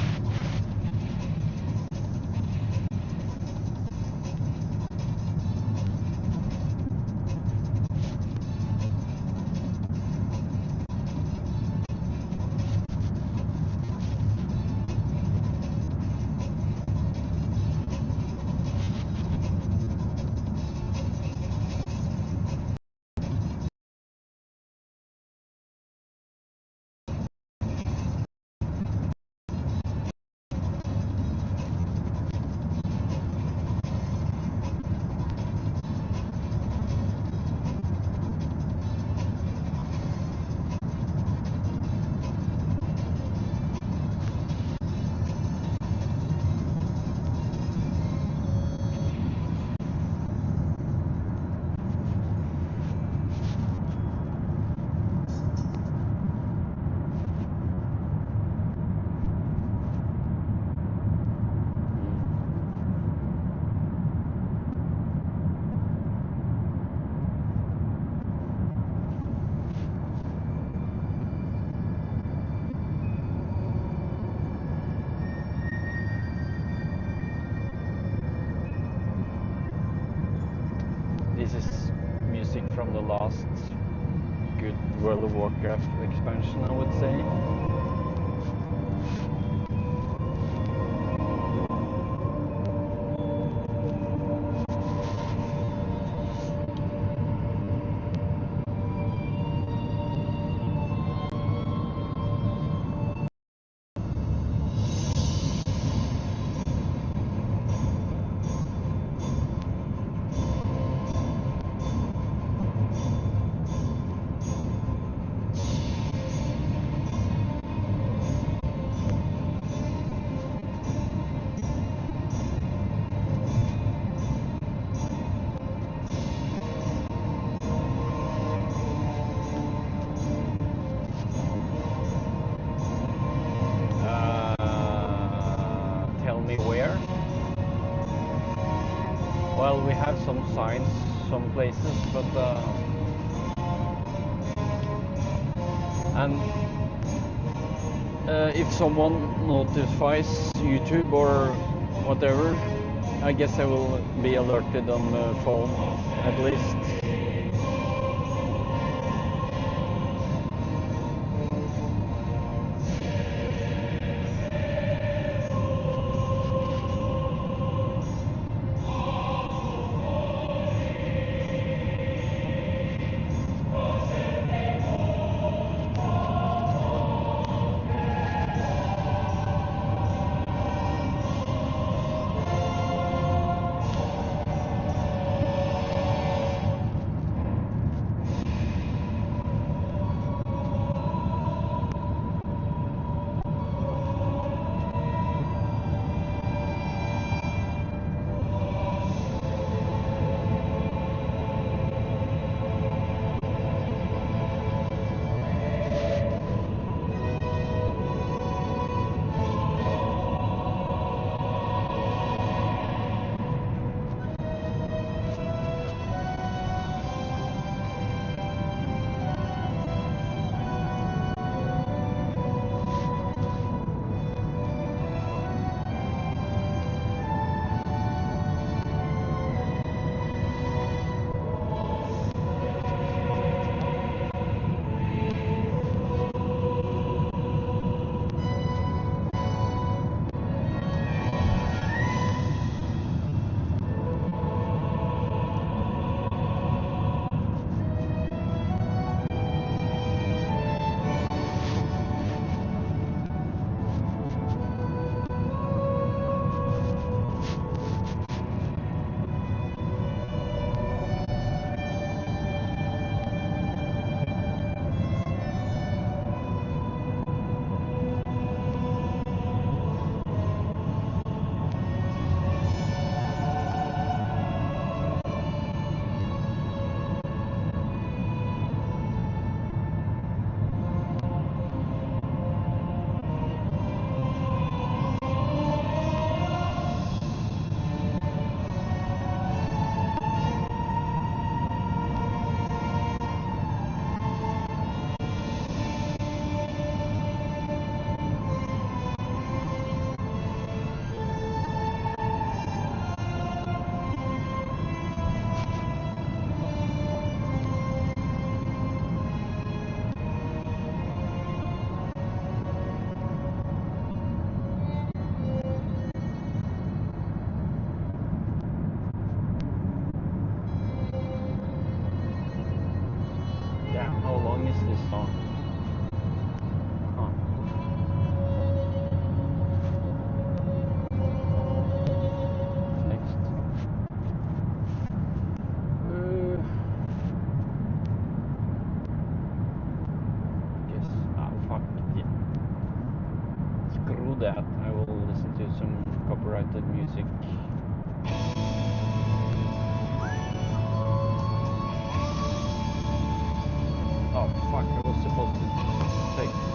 This is music from the last good World of Warcraft expansion, I would say. Tell me where? Well, we have some signs, some places, but and if someone notifies YouTube or whatever, I guess I will be alerted on the phone at least. do that, I will listen to some copyrighted music. Oh fuck, I was supposed to take...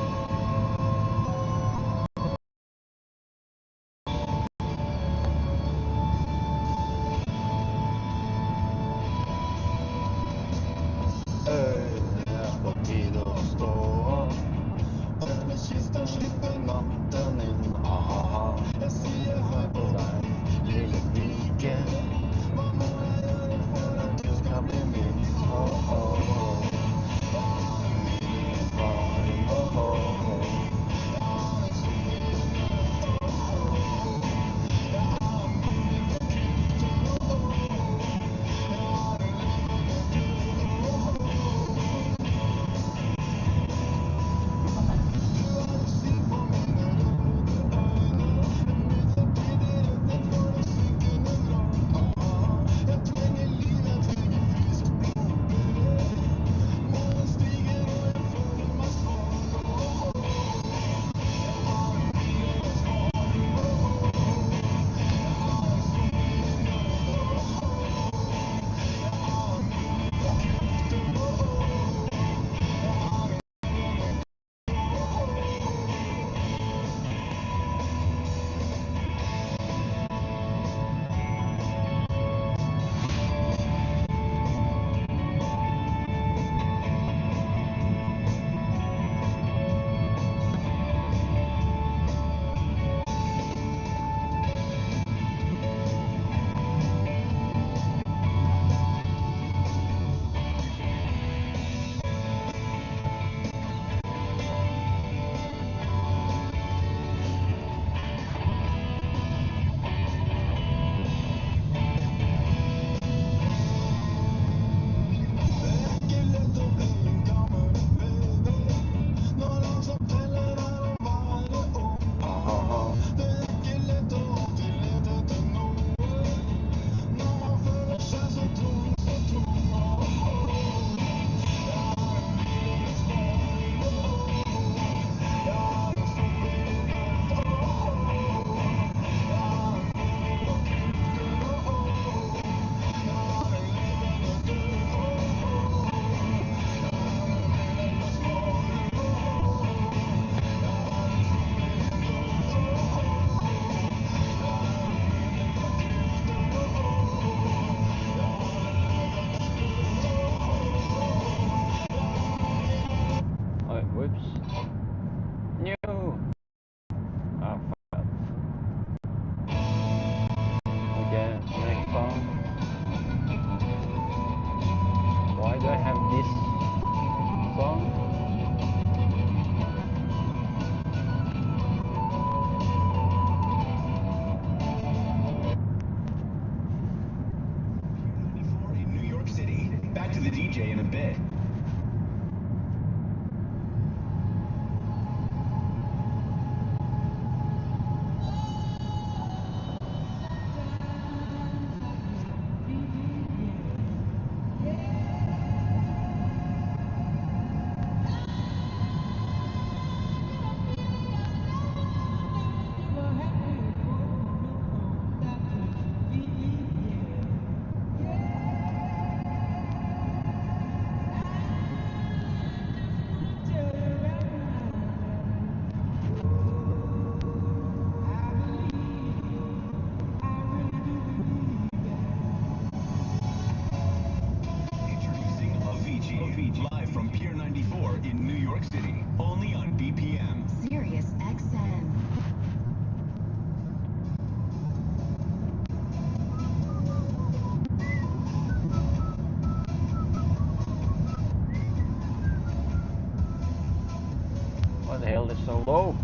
so low.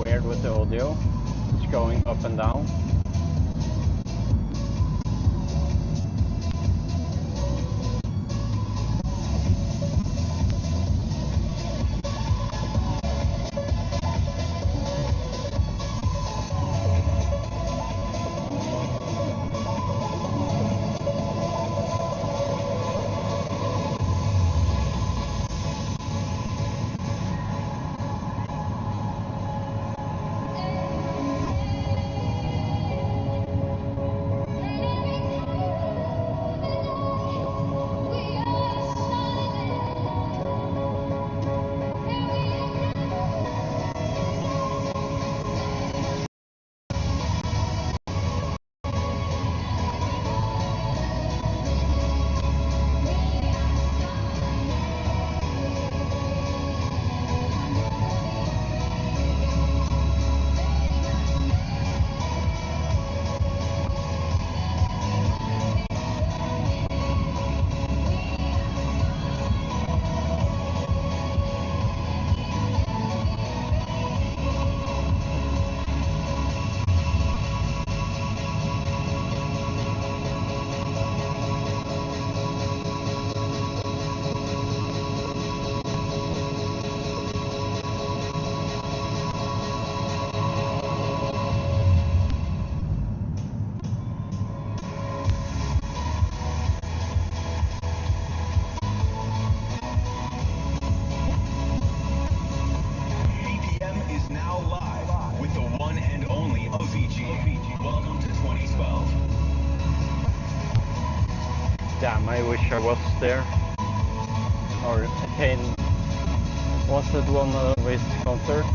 weird with the audio. It's going up and down. Damn, I wish I was there. Or attend. Was it one of his concerts?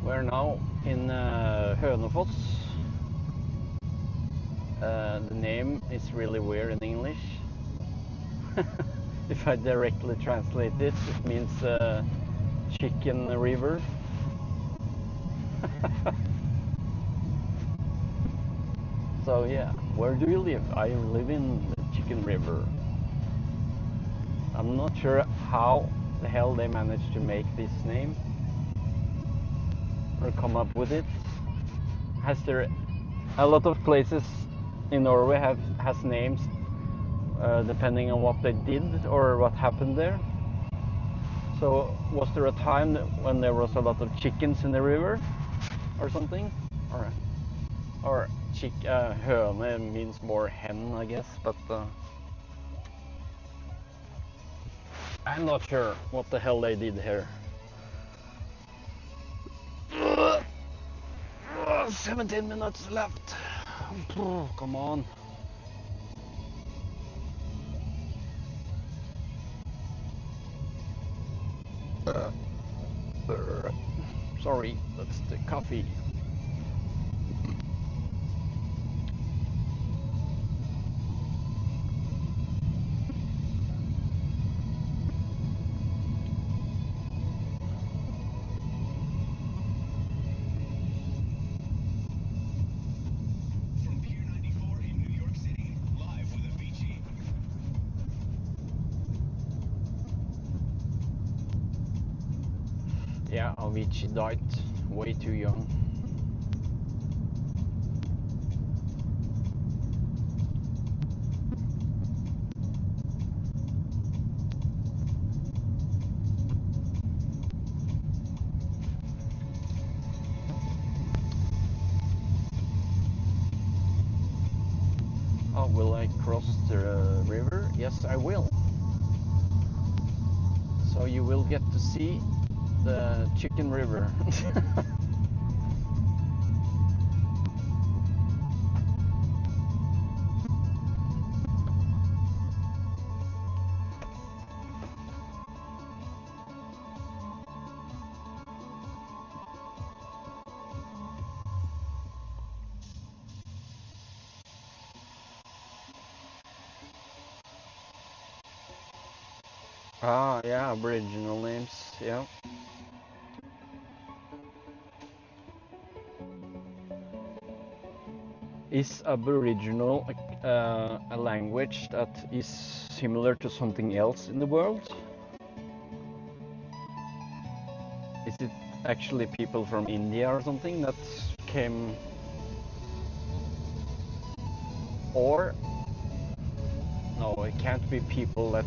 We're now in Hønefoss. The name is really weird in English. If I directly translate it, it means chicken river. So yeah, where do you live? I live in the Chicken River. I'm not sure how the hell they managed to make this name or come up with it. Has there a lot of places in Norway has names depending on what they did or what happened there? So was there a time when there was a lot of chickens in the river or something? Or høne means more hen, I guess, but I'm not sure what the hell they did here. 17 minutes left. Come on. Sorry, that's the coffee. Yeah, Avicii died way too young. Oh, we'll I cross the river? Yes, I will. So you will get to see the Chicken River. Ah, yeah, Aboriginal names, yeah. Is Aboriginal a language that is similar to something else in the world? Is it actually people from India or something that came? Or no, it can't be people that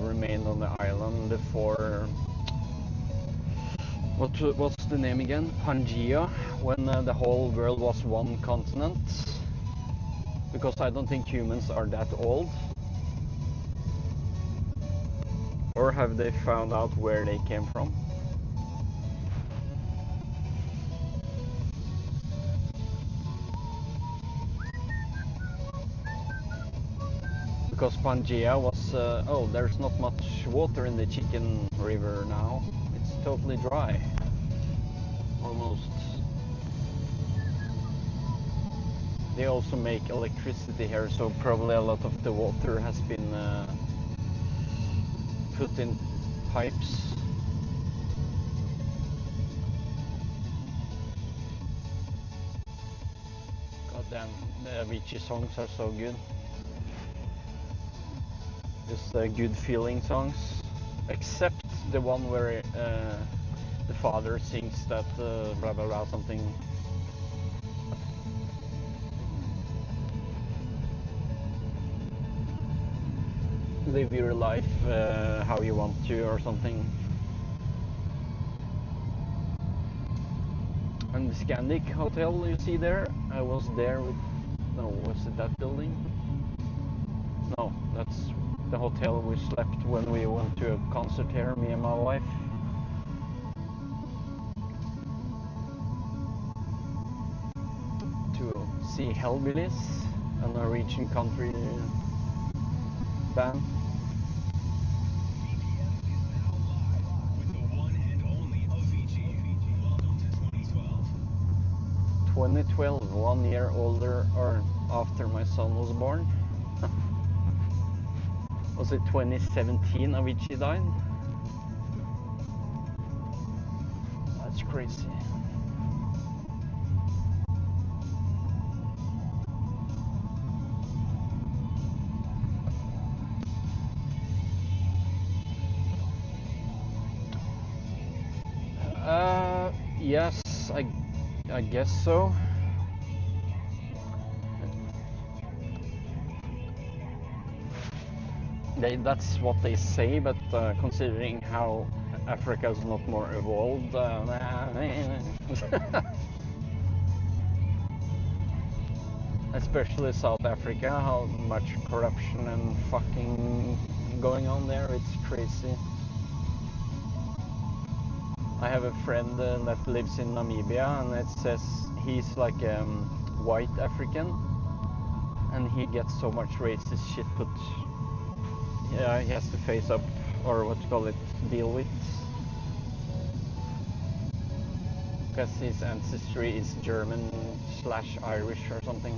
remained on the island before. What's the name again? Pangea, when the whole world was one continent. Because I don't think humans are that old. Or have they found out where they came from? Because Pangea was, oh, there's not much water in the Chicken River now. It's totally dry. Almost. They also make electricity here, so probably a lot of the water has been put in pipes. God damn, the Avicii songs are so good. Just good feeling songs. Except the one where the father sings that blah blah blah something. Live your life how you want to or something. And the Scandic Hotel you see there, I was there with, no, was it that building? No, that's the hotel we slept when we went to a concert here, me and my wife. To see Hellbillies, a Norwegian country band. 2012, 1 year older or after my son was born. Was it 2017 Avicii died? That's crazy. Yes, I guess so. That's what they say, but considering how Africa is not more evolved, especially South Africa, how much corruption and fucking going on there, it's crazy. I have a friend that lives in Namibia, and it says he's like white African, and he gets so much racist shit put. Yeah, he has to face up, or what you call it, deal with. Because his ancestry is German/Irish or something.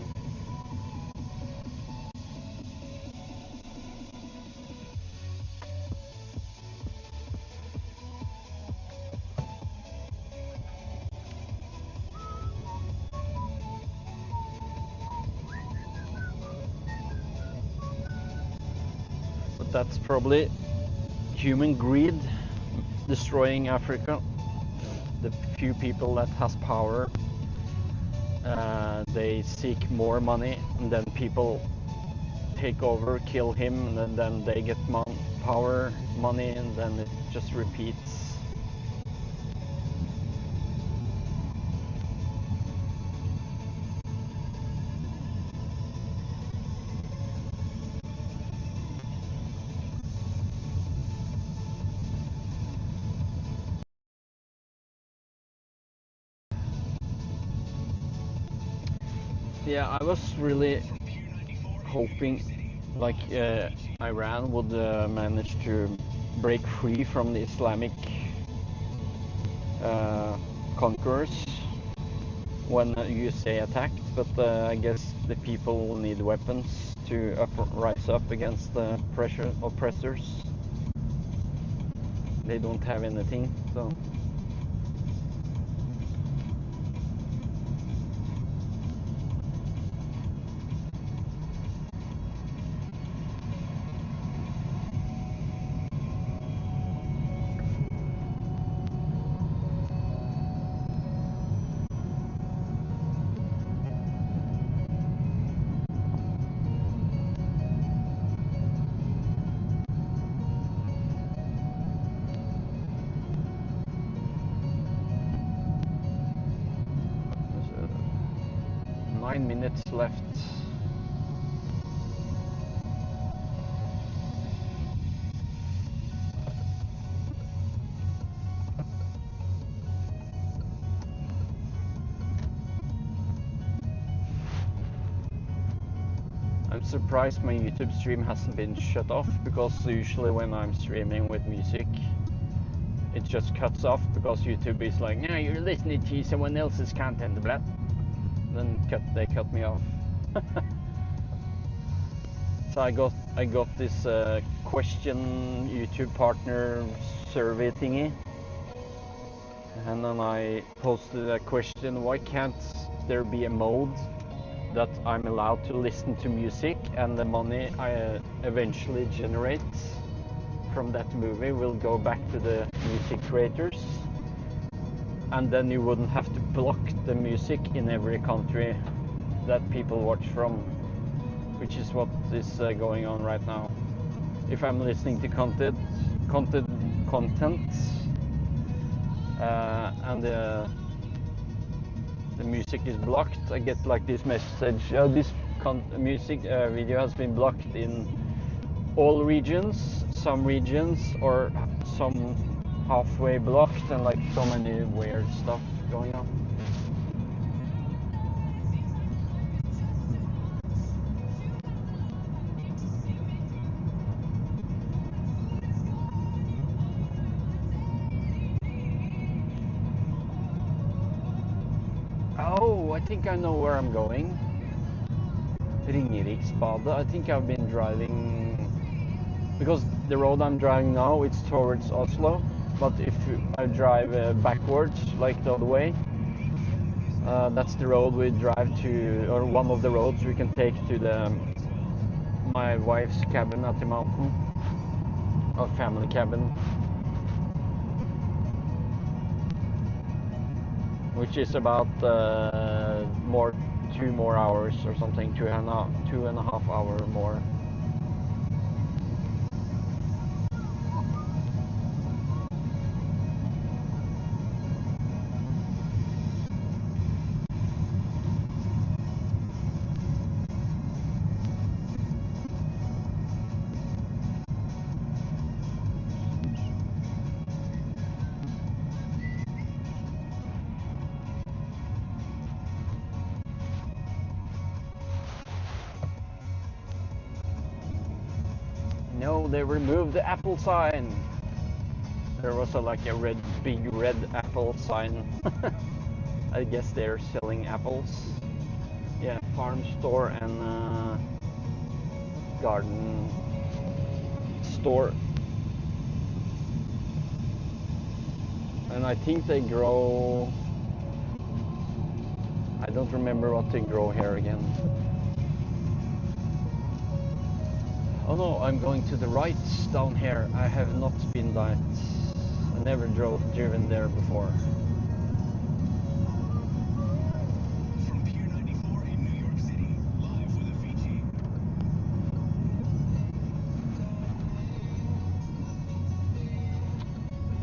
But that's probably human greed destroying Africa. The few people that has power, they seek more money, and then people take over, kill him, and then they get power, money, and then it just repeats. Yeah, I was really hoping like Iran would manage to break free from the Islamic conquerors when USA attacked, but I guess the people need weapons to rise up against the oppressors. They don't have anything, so. There's 9 minutes left. I'm surprised my YouTube stream hasn't been shut off, because usually when I'm streaming with music it just cuts off because YouTube is like, no, you're listening to someone else's content, blah. Then they cut me off. So I got this question YouTube partner survey thingy, and then I posted a question: why can't there be a mode that I'm allowed to listen to music, and the money I eventually generate from that movie will go back to the music creators, and then you wouldn't have to block the music in every country that people watch from, which is what is going on right now. If I'm listening to content and the music is blocked, I get like this message: oh, this music video has been blocked in all regions, some regions, or some halfway blocked, and like so many weird stuff going on. Oh, I think I know where I'm going. Ringeriksbadet. I think I've been driving, because the road I'm driving now, it's towards Oslo, but if I drive backwards, like the other way, that's the road we drive to, or one of the roads we can take to my wife's cabin at the mountain, or family cabin, which is about 2 more hours or something, 2.5 hours more. No, they removed the Apple sign. There was a big red Apple sign. I guess they're selling apples. Yeah, farm store and garden store. And I think they grow... I don't remember what they grow here again. Oh no, I'm going to the right down here. I have not been that. I never driven there before. From Pier 94 in New York City, live with Avicii.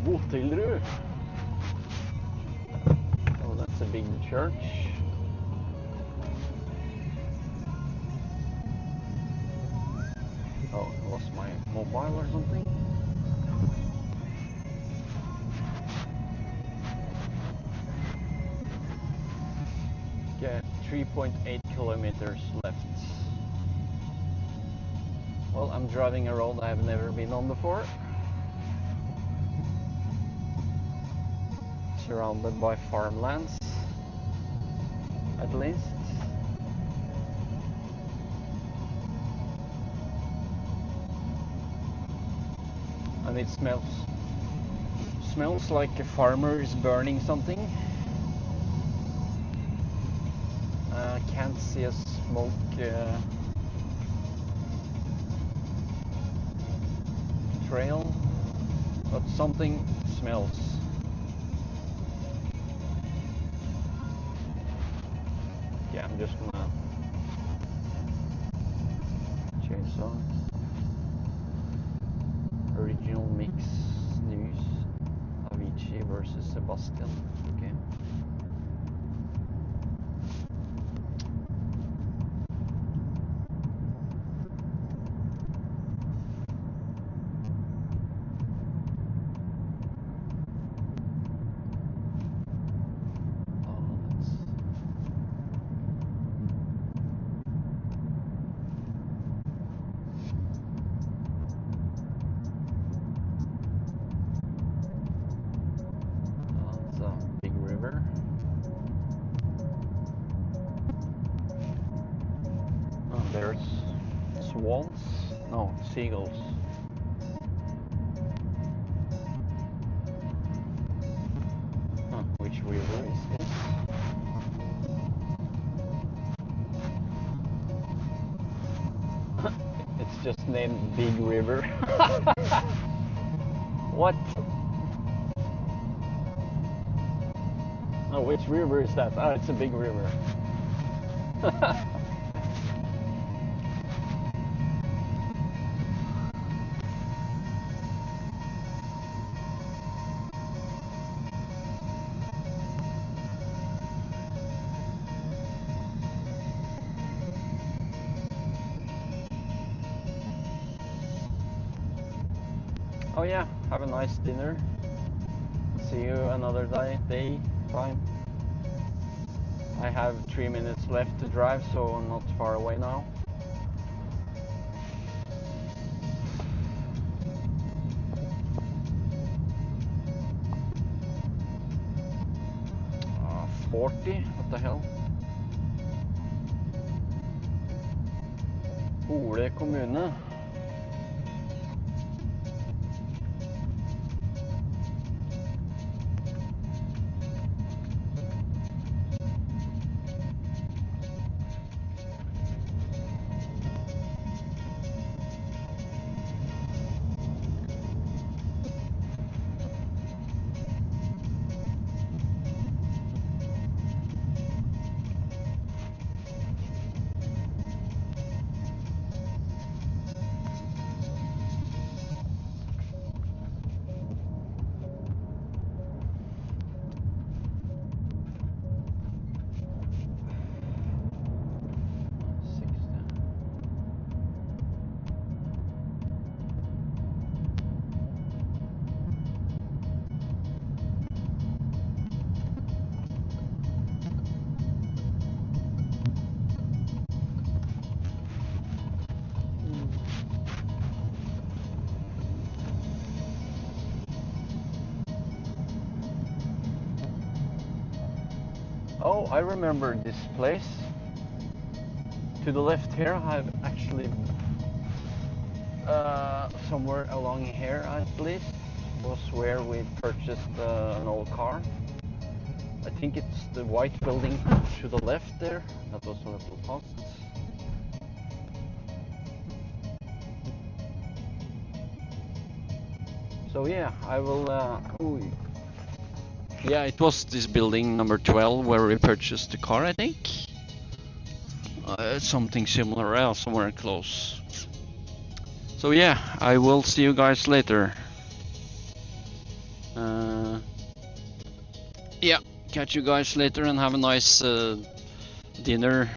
Botilrud. Oh, that's a big church. Oh, I lost my mobile or something? Okay, 3.8 kilometers left. Well, I'm driving a road I've never been on before. Surrounded by farmlands, at least. And it smells like a farmer is burning something. Can't see a smoke trail, but something smells. Yeah, I'm just gonna chainsaw. Original mix news. Avicii versus Sebastian. Okay. Swans? No, seagulls. Huh, which river is this? It's just named Big River. What? Oh, which river is that? Oh, it's a big river. Oh yeah, have a nice dinner. See you another day. Fine. I have 3 minutes left to drive, so I'm not far away now. 40? What the hell? Hole kommune. Oh, I remember this place. To the left here, I've actually somewhere along here at least was where we purchased an old car. I think it's the white building to the left there. That was a little post. So yeah, I will. Yeah, it was this building number 12 where we purchased the car, I think. Something similar, somewhere close. So yeah, I will see you guys later. Yeah, catch you guys later and have a nice dinner